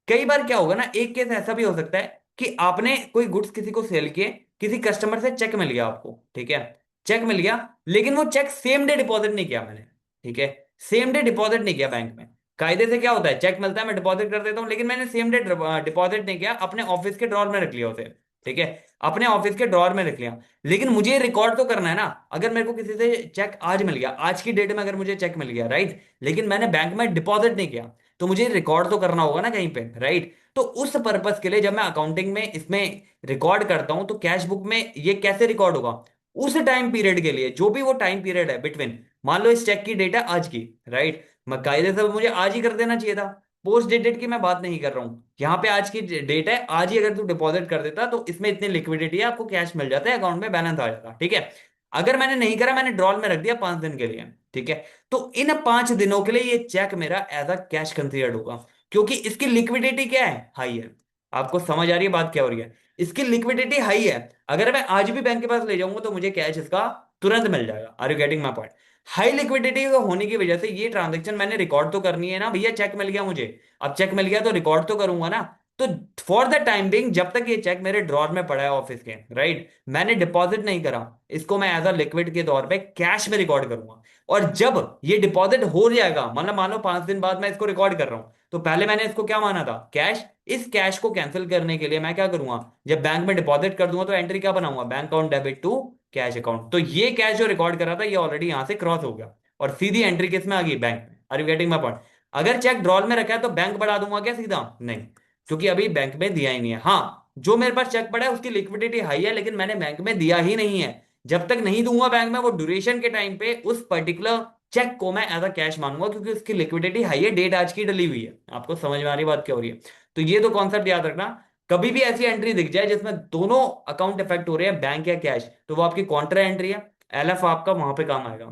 कई बार क्या होगा ना, एक केस ऐसा भी हो सकता है कि आपने कोई गुड्स किसी को सेल किए, किसी कस्टमर से चेक मिल गया आपको, ठीक है। चेक मिल गया, लेकिन वो चेक सेम डे डिपॉजिट नहीं किया मैंने, ठीक है। सेम डे डिपॉजिट नहीं किया बैंक में। कायदे से क्या होता है, चेक मिलता है मैं डिपॉजिट कर देता हूं, लेकिन मैंने सेम डे डिपॉजिट नहीं किया, अपने ऑफिस के ड्रॉर में रख लिया उसे, ठीक है। अपने ऑफिस के ड्रॉर में रख लिया। लेकिन मुझे रिकॉर्ड तो करना है ना, अगर मेरे को किसी से चेक आज मिल गया, आज की डेट में अगर मुझे चेक मिल गया, राइट, लेकिन मैंने बैंक में डिपॉजिट नहीं किया, तो मुझे रिकॉर्ड तो करना होगा ना कहीं पे, राइट। तो उस पर्पस के लिए जब मैं अकाउंटिंग में इसमें रिकॉर्ड करता हूं, तो कैश बुक में ये कैसे रिकॉर्ड होगा? उस टाइम पीरियड के लिए, जो भी वो टाइम पीरियड है बिटवीन, मान लो इस चेक की डेट है आज की, राइट, मैं कायदे से मुझे आज ही कर देना चाहिए था। पोस्ट डेटेड की मैं बात नहीं कर रहा हूं, यहाँ पे आज की डेट है, आज ही अगर तू डिपॉजिट कर देता तो इसमें इतनी लिक्विडिटी है, आपको कैश मिल जाता है, अकाउंट में बैलेंस आ जाता, ठीक है। अगर मैंने नहीं करा, मैंने ड्रॉल में रख दिया 5 दिन के लिए, ठीक है, तो इन 5 दिनों के लिए ये चेक मेरा एज अ कैश कंसीडर्ड होगा, क्योंकि इसकी लिक्विडिटी क्या है, हाई है। आपको समझ आ रही है बात क्या हो रही है? इसकी लिक्विडिटी हाई है। अगर मैं आज भी बैंक के पास ले जाऊंगा तो मुझे कैश इसका तुरंत मिल जाएगा। Are you getting my point? High liquidity होने की वजह से ये ट्रांजेक्शन मैंने रिकॉर्ड तो करनी है ना भैया, चेक मिल गया मुझे, अब चेक मिल गया तो रिकॉर्ड तो करूंगा ना। तो फॉर द टाइम बिंग, जब तक ये चेक मेरे ड्रॉर में पड़ा है ऑफिस के, राइट, मैंने डिपॉजिट नहीं करा, इसको मैं एज अ लिक्विड के तौर पे कैश में रिकॉर्ड करूंगा। और जब ये डिपॉजिट हो जाएगा, मतलब मान लो 5 दिन बाद मैं इसको रिकॉर्ड कर रहा हूं, तो पहले मैंने इसको क्या माना था, कैश। इस कैश को कैंसिल करने के लिए मैं क्या करूंगा, जब बैंक में डिपॉजिट कर दूंगा तो एंट्री क्या बनाऊंगा, bank account debit to cash account. तो ये कैश जो रिकॉर्ड करा था ये ऑलरेडी यहां से क्रॉस हो गया, और सीधी एंट्री किस में आ गई, बैंक में। Are you getting my point? अगर चेक ड्रॉल में रखा है तो बैंक बढ़ा दूंगा क्या सीधा, नहीं, क्योंकि अभी बैंक में दिया ही नहीं है। हाँ, जो मेरे पास चेक पड़ा है उसकी लिक्विडिटी हाई है, लेकिन मैंने बैंक में दिया ही नहीं है। जब तक नहीं दूंगा बैंक में, वो ड्यूरेशन के टाइम पे उस पर्टिकुलर चेक को मैं एज अ कैश मानूंगा, क्योंकि उसकी लिक्विडिटी हाई है, डेट आज की डली हुई है। आपको समझ में आ रही बात क्या हो रही है? तो ये तो कॉन्सेप्ट याद रखना। कभी भी ऐसी एंट्री दिख जाए जिसमें दोनों अकाउंट इफेक्ट हो रहे हैं, बैंक या कैश, तो वो आपकी कॉन्ट्रा एंट्री है। एलएफ आपका वहां पे काम आएगा,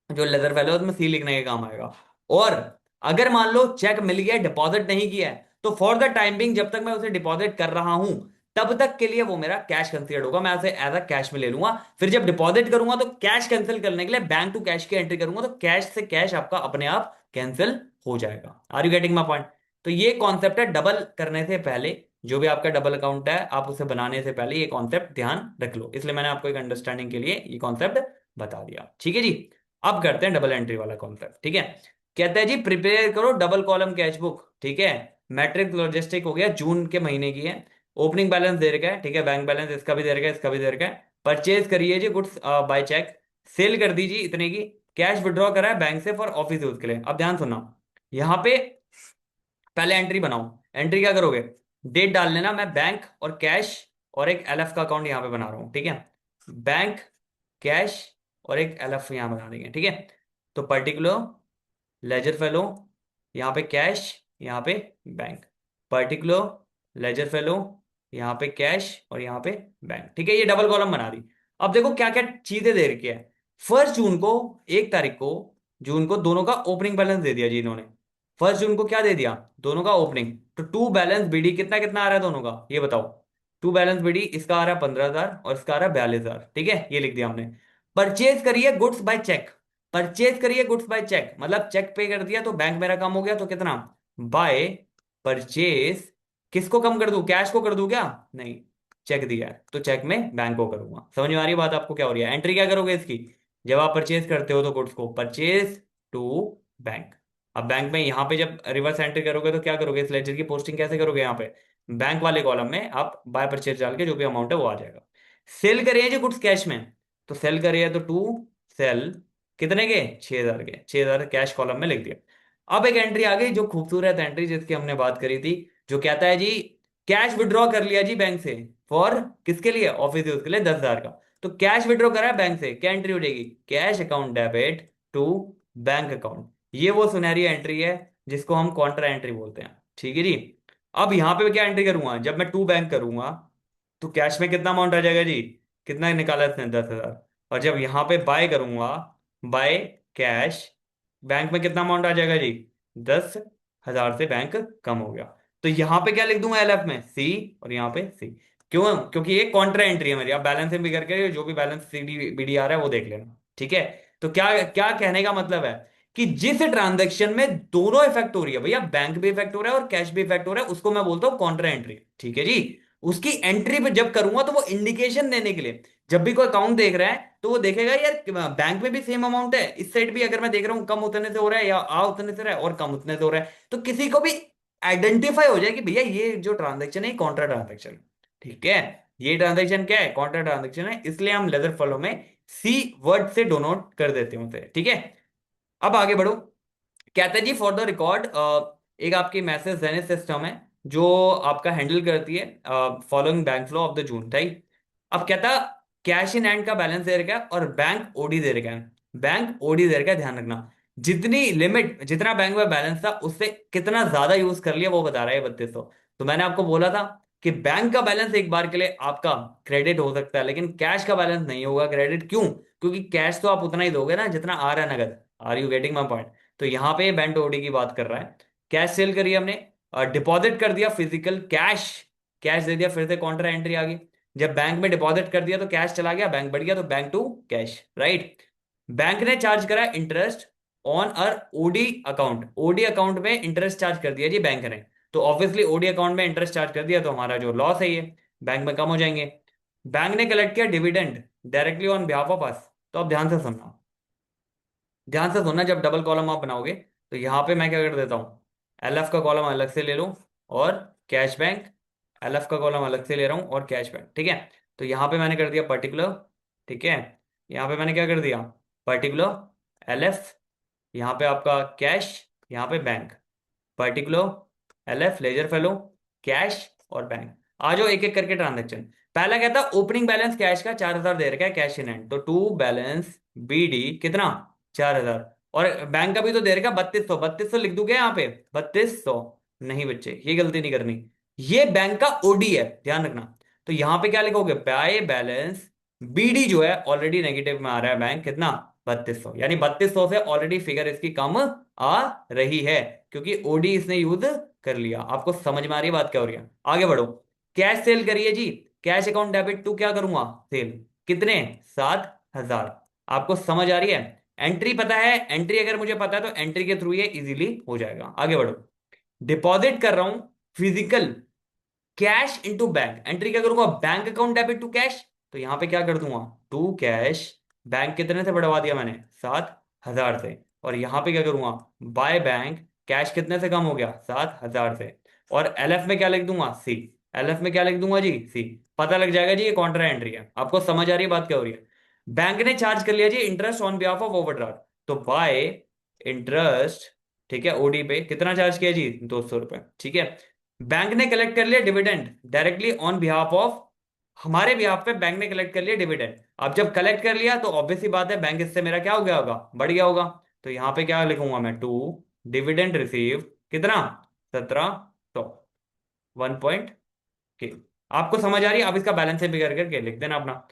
जो लेजर फैलो उसमें सी लिखने के काम आएगा। और अगर मान लो चेक मिल गया, डिपॉजिट नहीं किया है, तो फॉर द टाइम बिंग, जब तक मैं उसे डिपॉजिट कर रहा हूं, तब तक के लिए वो मेरा कैश कंसीडर्ड होगा, मैं उसे एज अ कैश में ले लूंगा। फिर जब डिपॉजिट करूंगा तो कैश कैंसिल करने के लिए बैंक टू कैश की एंट्री करूंगा, तो कैश से कैश आपका अपने आप कैंसिल हो जाएगा। Are you getting my point? तो ये कॉन्सेप्ट है, डबल करने से पहले, जो भी आपका डबल अकाउंट है आप उसे बनाने से पहले ये कॉन्सेप्ट ध्यान रख लो, इसलिए मैंने आपको एक अंडरस्टैंडिंग के लिए ये कॉन्सेप्ट बता दिया, ठीक है जी। अब करते हैं डबल एंट्री वाला कॉन्सेप्ट, ठीक है। कहते हैं जी प्रिपेयर करो डबल कॉलम कैश बुक, ठीक है। मैट्रिक लॉजिस्टिक हो गया, जून के महीने की है। ओपनिंग बैलेंस दे रखा है, ठीक है, बैंक बैलेंस इसका भी दे रखा है, इसका भी दे रखा है। परचेज करिए जी गुड्स बाय चेक, सेल कर दीजिए इतने की, कैश विड्रॉ करा है बैंक से फॉर ऑफिस यूज के लिए। अब ध्यान सुनना, यहाँ पे पहले एंट्री बनाओ। एंट्री क्या करोगे, डेट डाल लेना, मैं बैंक और कैश और एक एलएफ का अकाउंट यहाँ पे बना रहा हूँ, ठीक है। बैंक, कैश और एक एलएफ यहाँ बना देंगे, ठीक है। तो पर्टिकुलर लेजर फेलो, यहाँ पे कैश, यहाँ पे बैंक, पर्टिकुलर लेजर फेलो, यहाँ पे कैश और यहाँ पे बैंक, ठीक है। ये डबल कॉलम बना दी। अब देखो क्या क्या चीजें दे रखी है। 1 जून को, 1 तारीख को, जून को दोनों का ओपनिंग बैलेंस दे दिया जी इन्होंने। 1 जून को क्या दे दिया, दोनों का ओपनिंग। तो टू बैलेंस बीडी कितना कितना आ रहा है दोनों का, ये बताओ। टू बैलेंस बीडी इसका आ रहा है 15,000 और इसका आ रहा है 42,000, ठीक है, ये लिख दिया हमने। परचेज करिए गुड्स बाय चेक, परचेज करिए गुड्स बाय चेक, मतलब चेक पे कर दिया तो बैंक मेरा कम हो गया, तो कितना, बाय परचेज। किसको कम कर दूं, कैश को कर दूं क्या, नहीं, चेक दिया है तो चेक में बैंक को करूंगा। समझ में आ रही है बात आपको क्या हो रही है? एंट्री क्या करोगे इसकी, जब आप परचेज करते हो तो गुड्स को परचेज टू बैंक। अब बैंक में यहां पे जब रिवर्स एंट्री करोगे तो क्या करोगे, इस लेजर की पोस्टिंग कैसे करोगे, यहाँ पे बैंक वाले कॉलम में आप बाय परचेज डाल के जो भी अमाउंट है वो आ जाएगा। सेल करिए जी गुड्स कैश में, तो सेल करिए तो टू सेल, कितने के, 6,000 के, 6,000 कैश कॉलम में लिख दिया। अब एक एंट्री आ गई जो खूबसूरत एंट्री जिसकी हमने बात करी थी, जो कहता है जी कैश विड्रॉ कर लिया जी बैंक से, फॉर किसके लिए, ऑफिस यूज के लिए, 10,000 का। तो कैश विड्रॉ करा है बैंक से, क्या एंट्री हो जाएगी, cash account debit to bank account. ये वो सुनहरी एंट्री है जिसको हम कॉन्ट्रा एंट्री बोलते हैं, ठीक है जी। अब यहाँ पे क्या एंट्री करूंगा, जब मैं टू बैंक करूंगा तो कैश में कितना अमाउंट आ जाएगा जी, कितना निकाला इसने, 10,000। और जब यहाँ पे बाय करूंगा, बाय कैश, बैंक में कितना अमाउंट आ जाएगा जी, 10,000 से बैंक कम हो गया। तो यहाँ पे क्या लिख दूंगा एलएफ में, सी, और यहाँ पे सी। क्यों, क्योंकि ये कॉन्ट्रा एंट्री है मेरी। आप बैलेंसिंग भी करके जो भी balance C D B D आ रहा है वो देख लेना, ठीक है। तो क्या क्या कहने का मतलब है कि जिस ट्रांजैक्शन में दोनों इफेक्ट हो रही है भैया, बैंक भी इफेक्ट हो रहा है और कैश भी इफेक्ट हो रहा है, उसको मैं बोलता हूं कॉन्ट्रा एंट्री, ठीक है जी। उसकी एंट्री पे जब करूंगा तो वो इंडिकेशन देने के लिए, जब भी कोई अकाउंट देख रहा है तो वो देखेगा यार बैंक में भी सेम अमाउंट है, इस साइड भी अगर मैं देख रहा हूँ कम उतने से हो रहा है या आ उतने से रहा है और कम उतने से हो रहा है, तो किसी को भी आइडेंटिफाई हो जाए कि भैया ये जो ट्रांजेक्शन है कॉन्ट्रा ट्रांजेक्शन, ठीक है। ये ट्रांजेक्शन क्या है, कॉन्ट्रा ट्रांजेक्शन है, इसलिए हम लेजर फॉलो में सी वर्ड से डोनोट कर देते हैं उसे, ठीक है। अब आगे बढ़ो। कहता है जी फॉर द रिकॉर्ड, एक आपकी मैसेज जेनिस सिस्टम है जो आपका हैंडल करती है following bank flow of the June, right. अब कहता कैश इन हैंड का बैलेंस दे रखा है और बैंक ओडी दे रखा है, बैंक ओडी दे रखा है, ध्यान रखना। जितनी लिमिट, जितना बैंक में बैलेंस था उससे कितना ज्यादा यूज कर लिया वो बता रहा है 3200। तो मैंने आपको बोला था कि बैंक का बैलेंस एक बार के लिए आपका क्रेडिट हो सकता है, लेकिन कैश का बैलेंस नहीं होगा क्रेडिट, क्यों, क्योंकि कैश तो आप उतना ही दोगे ना जितना आ रहा है नगद। Are you getting my point? तो यहाँ पे बैंक ओडी की बात कर रहा है। कैश सेल करी हमने, डिपॉजिट कर दिया फिजिकल कैश, कैश दे दिया, फिर से काउंटर एंट्री आ गई। जब बैंक में डिपॉजिट कर दिया तो कैश चला गया, बैंक बढ़ गया, तो bank to cash, right. Bank ने चार्ज करा interest on our OD account, OD account में इंटरेस्ट चार्ज कर दिया जी बैंक ने। तो ऑब्वियसली ओडी अकाउंट में इंटरेस्ट चार्ज कर दिया तो हमारा जो लॉस है ये बैंक में कम हो जाएंगे। बैंक ने कलेक्ट किया dividend directly on behalf of us. तो अब ध्यान से सुनना, ध्यान से सुनना, जब डबल कॉलम आप बनाओगे तो यहां पे मैं क्या कर देता हूँ, एलएफ का कॉलम अलग से ले लूं और कैश बैंक, एलएफ का कॉलम अलग से ले रहा हूं और कैश बैंक, ठीक है। तो यहां पे मैंने कर दिया पर्टिकुलर, ठीक है। यहां पे मैंने क्या कर दिया, पर्टिकुलर एलएफ, यहाँ पे आपका कैश, यहाँ पे bank, particular LF ledger folio cash और बैंक। आ जाओ एक एक करके ट्रांजेक्शन। पहला कहता ओपनिंग बैलेंस कैश का 4,000 दे रखा है कैश इन हैंड, तो टू बैलेंस बीडी कितना 4,000। और बैंक का भी तो दे रखा 3200, 3200 लिख दूं क्या यहाँ पे 3200? नहीं बच्चे ये गलती नहीं करनी, ये बैंक का ओडी है ध्यान रखना। तो यहां पे क्या लिखोगे, बाय बैलेंस बीडी जो है ऑलरेडी नेगेटिव में आ रहा है बैंक कितना 3200, यानी 3200 से ऑलरेडी फिगर इसकी कम आ रही है क्योंकि ओडी इसने यूज कर लिया। आपको समझ में आ रही है बात क्या हो रही है, आगे बढ़ो। कैश सेल करिए जी, कैश अकाउंट डेबिट टू क्या करूंगा सेल, कितने 7,000। आपको समझ आ रही है, एंट्री पता है, एंट्री अगर मुझे पता है तो एंट्री के थ्रू ये इजीली हो जाएगा। आगे बढ़ो, डिपॉजिट कर रहा हूं physical cash into bank, entry क्या करूंगा bank account debit to cash. तो यहां पे क्या कर दूंगा टू कैश, बैंक कितने से बढ़वा दिया मैंने 7,000 से, और यहां पे क्या करूंगा बाय बैंक, कैश कितने से कम हो गया 7,000 से, और एलएफ में क्या लिख दूंगा सी, एलएफ में क्या लिख दूंगा जी सी। पता लग जाएगा जी ये कॉन्ट्रा एंट्री है। आपको समझ आ रही है बात क्या हो रही है। बैंक ने चार्ज कर लिया जी interest on behalf of overdraft, तो बाय इंटरेस्ट, ठीक है, ओडी पे कितना चार्ज किया जी 200 रुपए, ठीक है। बैंक ने कलेक्ट कर लिया dividend directly on behalf of, हमारे बिहाफ पे बैंक ने कलेक्ट कर लिया डिविडेंड। अब जब कलेक्ट कर लिया तो ऑब्वियस सी बात है बैंक इससे मेरा क्या हो गया होगा बढ़ गया होगा। तो यहां पे क्या लिखूंगा मैं टू डिविडेंड रिसीव कितना 1700, 1 के। आपको समझ आ रही है, अब इसका बैलेंस भी करके लिख देना अपना।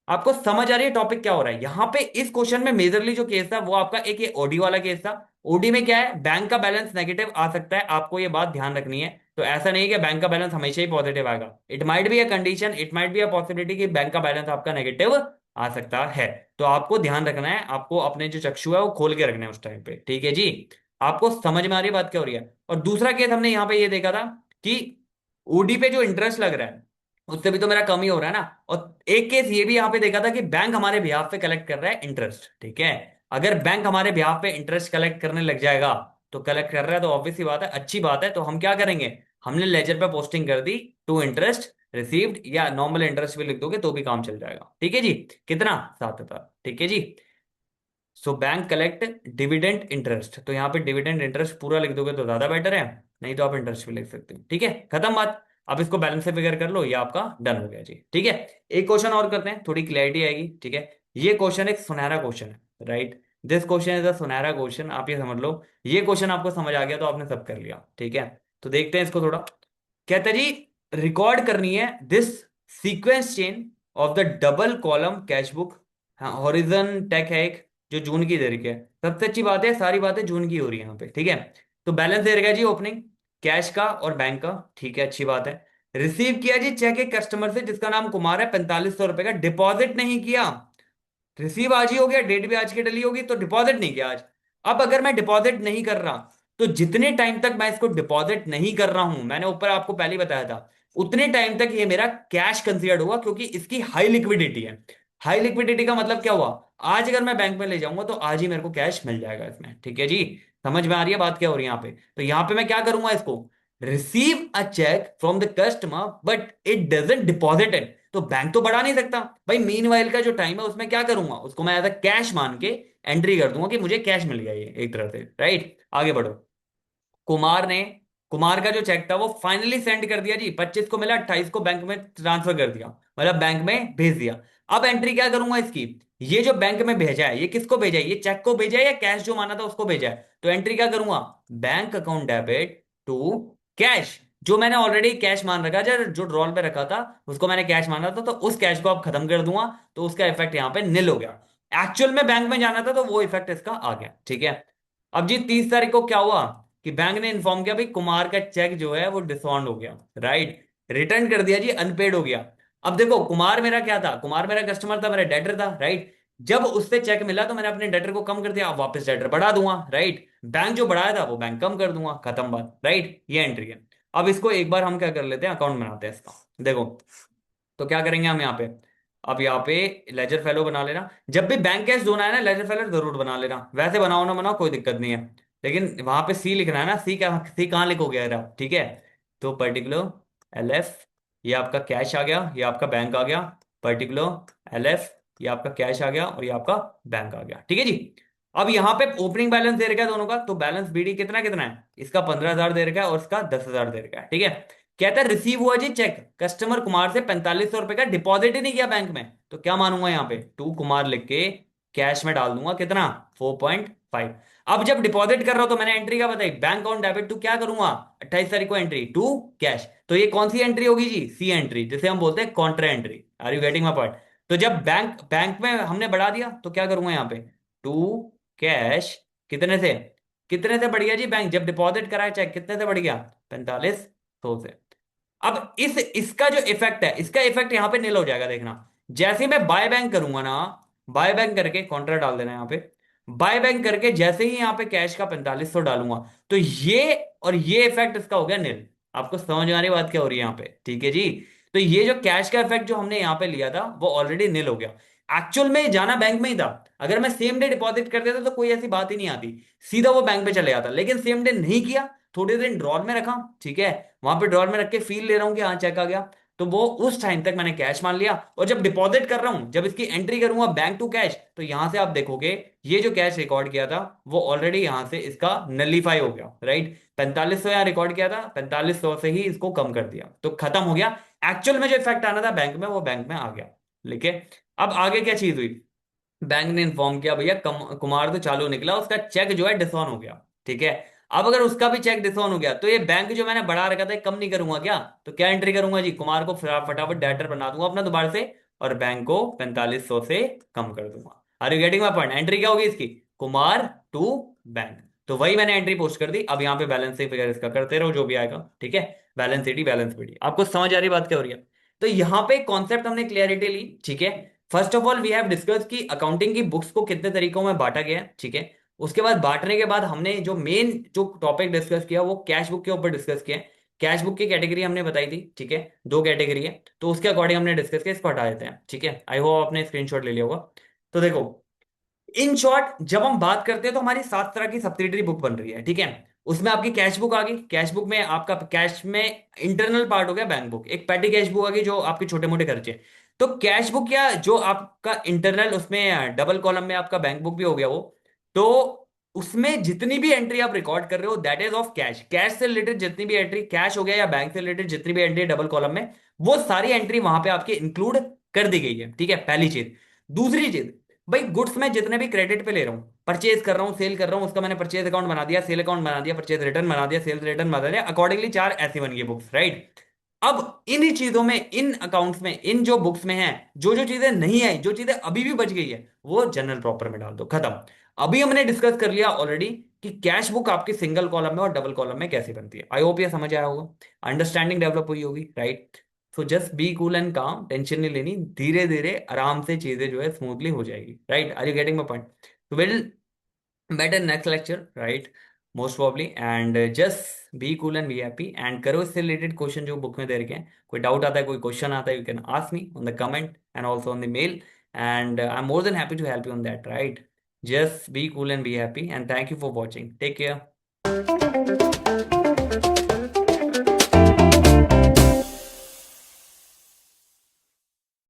आपको समझ आ रही है टॉपिक क्या हो रहा है यहाँ पे। इस क्वेश्चन में मेजरली जो केस था वो आपका एक ये ओडी वाला केस था। ओडी में क्या है, बैंक का बैलेंस नेगेटिव आ सकता है, आपको ये बात ध्यान रखनी है। तो ऐसा नहीं है कि बैंक का बैलेंस हमेशा ही पॉजिटिव आएगा, it might be a condition, it might be a possibility कि बैंक का बैलेंस आपका नेगेटिव आ सकता है। तो आपको ध्यान रखना है, आपको अपने जो चक्षु है वो खोल के रखने हैं उस टाइम पे, ठीक है जी। आपको समझ में आ रही है बात क्या हो रही है। और दूसरा केस हमने यहाँ पे ये देखा था कि ओडी पे जो इंटरेस्ट लग रहा है उससे भी तो मेरा कम ही हो रहा है ना। और एक केस ये भी यहाँ पे देखा था कि बैंक हमारे बिहाफ पे कलेक्ट कर रहा है इंटरेस्ट, ठीक है। अगर बैंक हमारे बिहाफ पे इंटरेस्ट कलेक्ट करने लग जाएगा, तो कलेक्ट कर रहा है तो ऑब्वियस सी बात है अच्छी बात है, तो हम क्या करेंगे, हमने लेजर पे पोस्टिंग कर दी टू इंटरेस्ट रिसीव्ड, या नॉर्मल इंटरेस्ट भी लिख दोगे तो भी काम चल जाएगा, ठीक है जी। कितना 7,000, ठीक है जी। So bank collect dividend interest, तो यहाँ पे डिविडेंड इंटरेस्ट पूरा लिख दोगे तो ज्यादा बेटर है, नहीं तो आप इंटरेस्ट भी लिख सकते हो, ठीक है, खत्म बात। अब इसको बैलेंस से फिगर कर लो, ये आपका डन हो गया जी, ठीक है। एक क्वेश्चन और करते हैं, थोड़ी क्लैरिटी आएगी, ठीक है। ये क्वेश्चन एक सुनहरा क्वेश्चन है, right. This question is a सुनहरा क्वेश्चन, आप ये समझ लो। ये क्वेश्चन आपको समझ आ गया तो आपने सब कर लिया, ठीक है। तो देखते हैं इसको थोड़ा। कहता है जी रिकॉर्ड करनी है this sequence chain of the double column cash book. हाँ हॉरिजन टेक है एक, जो जून की दे रखी है। सबसे अच्छी बात है सारी बातें जून की हो रही है यहाँ पे, ठीक है। तो बैलेंस दे रखा है जी ओपनिंग कैश का और बैंक का, ठीक है अच्छी बात है। रिसीव किया जी चेक एक कस्टमर से जिसका नाम कुमार है 4500 रुपए का, डिपॉजिट नहीं किया। रिसीव आज ही हो गया, डेट भी आज की डली होगी, तो डिपॉजिट नहीं किया आज। अब अगर मैं डिपॉजिट नहीं कर रहा, तो जितने टाइम तक मैं इसको डिपॉजिट नहीं कर रहा हूं, मैंने ऊपर आपको पहले ही बताया था, उतने टाइम तक ये मेरा कैश कंसीडर्ड होगा क्योंकि इसकी हाई लिक्विडिटी है। हाई लिक्विडिटी का मतलब क्या हुआ, आज अगर मैं बैंक में ले जाऊंगा तो आज ही मेरे को कैश मिल जाएगा इसमें, ठीक है जी। समझ में आ रही है बात क्या हो रही है यहाँ पे। तो यहाँ पे मैं क्या करूंगा, इसको receive a cheque from the customer but it doesn't deposit it, तो बैंक तो बढ़ा नहीं सकता भाई। मीनवाइल का जो टाइम है उसमें क्या करूंगा, उसको मैं एज अ कैश मान के एंट्री कर दूंगा कि मुझे कैश मिल गया ये एक तरह से, राइट। आगे बढ़ो। कुमार ने, कुमार का जो चेक था वो फाइनली सेंड कर दिया जी, 25 को मिला, 28 को बैंक में ट्रांसफर कर दिया, मतलब बैंक में भेज दिया। अब एंट्री क्या करूंगा इसकी, ये जो बैंक में भेजा है ये किसको भेजा है, ये चेक को भेजा है या कैश जो माना था उसको भेजा है। तो एंट्री क्या करूंगा, bank account debit to cash, जो मैंने ऑलरेडी कैश मान रखा था, जो ड्रॉल पे रखा था उसको मैंने कैश माना था, तो उस कैश को अब खत्म कर दूंगा, तो उसका इफेक्ट यहाँ पे निल हो गया। एक्चुअल में बैंक में जाना था तो वो इफेक्ट इसका आ गया, ठीक है। अब जी 30 तारीख को क्या हुआ कि बैंक ने इन्फॉर्म किया भाई कुमार का चेक जो है वो डिसऑन्ड हो गया, राइट, रिटर्न कर दिया जी, अनपेड हो गया। अब देखो कुमार मेरा क्या था, कुमार मेरा कस्टमर था, मेरा डेटर था, राइट। जब उससे चेक मिला तो मैंने अपने डेटर को कम कर दिया, अब वापस डेटर बढ़ा दूंगा, राइट। बैंक जो बढ़ाया था वो बैंक कम कर दूंगा, खत्म बात, राइट। ये एंट्री है। अब इसको एक बार हम क्या कर लेते हैं, अकाउंट बनाते हैं इसका। देखो, तो क्या करेंगे हम यहाँ पे, अब यहाँ पे लेजर फेलो बना लेना। जब भी बैंक कैश जोन आए ना, लेजर फेलो जरूर बना लेना। वैसे बनाओ ना बनाओ कोई दिक्कत नहीं है, लेकिन वहां पे सी लिखना है ना। सी क्या, सी कहाँ लिखोगे यार आप, ठीक है। तो पर्टिकुलर LF, ये आपका कैश आ गया, ये आपका बैंक आ गया। पर्टिकुलर LF, ये आपका कैश आ गया और ये आपका बैंक आ गया, ठीक है जी। अब यहाँ पे ओपनिंग बैलेंस दे रखा है दोनों का, तो बैलेंस BD कितना कितना है, इसका 15,000 दे रखा है और इसका 10,000 दे रखा है, ठीक है। कहता है रिसीव हुआ जी चेक, कस्टमर कुमार से 4500 रुपए का, डिपॉजिट ही नहीं किया बैंक में, तो क्या मानूंगा यहाँ पे, टू कुमार लिख के कैश में डाल दूंगा कितना, 4.5। अब जब डिपॉजिट कर रहा हूं तो मैंने एंट्री क्या बताई, बैंक ऑन डेबिट टू क्या करूंगा, 28 तारीख को एंट्री टू कैश। तो ये कौन सी एंट्री होगी जी, सी एंट्री, जिसे हम बोलते हैं contra entry. Are you getting my point. तो जब बैंक बैंक में हमने बढ़ा दिया तो क्या करूंगा यहाँ पे, टू कैश, कितने से, कितने से बढ़ गया जी बैंक, जब डिपॉजिट कराया चेक कितने से बढ़ गया, 4500 से। अब इस इसका जो इफेक्ट है, इसका इफेक्ट यहां पे नील हो जाएगा, देखना। जैसे ही मैं बाय बैंक करूंगा ना, बाय बैंक करके कॉन्ट्रा डाल देना यहां पे, बाय बैंक करके जैसे ही यहां पे कैश का 4500 डालूंगा, तो ये और ये इफेक्ट इसका हो गया नील। आपको समझ में आ रही बात क्या हो रही है यहाँ पे, ठीक है जी। तो ये जो कैश का इफेक्ट जो हमने यहाँ पे लिया था वो ऑलरेडी नील हो गया। एक्चुअल में जाना बैंक में ही था। अगर मैं सेम डे डिपॉजिट कर देता तो कोई ऐसी बात ही नहीं आती, सीधा वो बैंक पे चले जाता, लेकिन सेम डे नहीं किया, थोड़े दिन ड्रॉर में रखा, ठीक है। वहां पे ड्रॉर में रख के फील ले रहा हूँ कि हाँ चेक आ गया, तो वो उस टाइम तक मैंने कैश मान लिया। और जब डिपॉजिट कर रहा हूं, जब इसकी एंट्री करूंगा बैंक टू कैश, तो यहां से आप देखोगे ये जो कैश रिकॉर्ड किया था वो ऑलरेडी यहां से इसका नलीफाई हो गया, राइट। 4500 यहां रिकॉर्ड किया था, 4500 से ही इसको कम कर दिया, तो खत्म हो गया। एक्चुअल में जो इफेक्ट आना था बैंक में वो बैंक में आ गया, ठीक है। अब आगे क्या चीज हुई, बैंक ने इन्फॉर्म किया भैया कुमार तो चालू निकला, उसका चेक जो है डिसऑन हो गया, ठीक है। अब अगर उसका भी चेक डिसऑन हो गया तो ये बैंक जो मैंने बढ़ा रखा था ये कम नहीं करूंगा क्या, तो क्या एंट्री करूंगा जी, कुमार को फटाफट डेटर बना दूंगा अपना दोबारा से, और बैंक को 4500 से कम कर दूंगा। Are you getting my point. Entry क्या होगी इसकी, कुमार टू बैंक। तो वही मैंने एंट्री पोस्ट कर दी। अब यहाँ पे बैलेंस फिगर इसका करते रहो जो भी आएगा, ठीक है। बैलेंस एडी बैलेंस बीडी, आपको समझ आ रही बात क्या हो रही है। तो यहाँ पे कॉन्सेप्ट हमने क्लियरिटी ली, ठीक है। First of all we have discuss कि अकाउंटिंग की बुक्स को कितने तरीकों में बांटा गया है, ठीक है। उसके बाद बांटने के बाद हमने जो मेन जो टॉपिक डिस्कस किया वो कैश बुक के ऊपर डिस्कस किया। कैश बुक की कैटेगरी हमने बताई थी, ठीक है, दो कैटेगरी है, तो उसके अकॉर्डिंग हमने डिस्कस किया, इसको हटा देते हैं, ठीक है। आई होप आपने स्क्रीनशॉट ले लिया होगा। तो देखो, इन शॉर्ट जब हम बात करते हैं तो हमारी 7 तरह की सब्सिडरी बुक बन रही है, ठीक है। उसमें आपकी कैश बुक आ गई, कैश बुक में आपका कैश में इंटरनल पार्ट हो गया बैंक बुक, एक पैटी कैश बुक आ गई जो आपके छोटे मोटे खर्चे। तो कैश बुक या जो आपका इंटरनल, उसमें डबल कॉलम में आपका बैंक बुक भी हो गया वो। तो उसमें जितनी भी एंट्री आप रिकॉर्ड कर रहे हो that is of cash, cash से रिलेटेड जितनी भी एंट्री, कैश हो गया या बैंक से रिलेटेड जितनी भी एंट्री डबल कॉलम में, वो सारी एंट्री वहां पे आपके इंक्लूड कर दी गई है, ठीक है, पहली चीज। दूसरी चीज, भाई गुड्स में जितने भी क्रेडिट पे ले रहा हूँ, परचेज कर रहा हूँ, सेल कर रहा हूँ, उसका मैंने परचेज अकाउंट बना दिया, सेल अकाउंट बना दिया, परचेज रिटर्न बना दिया, सेल्स रिटर्न बना दिया, अकॉर्डिंगली चार ऐसी बन गई बुक्स, राइट। अब इन ही चीजों में, इन अकाउंट्स में, इन जो बुक्स में है, जो जो चीजें नहीं आई, जो चीजें अभी भी बच गई है, वो जनरल प्रॉपर में डाल दो, खत्म। अभी हमने डिस्कस कर लिया ऑलरेडी कि कैश बुक आपकी सिंगल कॉलम में और डबल कॉलम में कैसे बनती है। आई होप ये समझ आया होगा, अंडरस्टैंडिंग डेवलप हुई होगी, right. So just be cool and काम, टेंशन नहीं लेनी, धीरे धीरे आराम से चीजें जो है स्मूथली हो जाएगी, right. Are you getting my point. तो will met in next lecture, right, most probably. And just be cool and be happy, and करो इससे रिलेटेड क्वेश्चन जो बुक में दे रखे हैं। कोई डाउट आता है, कोई क्वेश्चन आता है, you can ask me on the comment and also on the mail, and I am more than happy to help you on that, right. Just be cool and be happy, and thank you for watching, take care.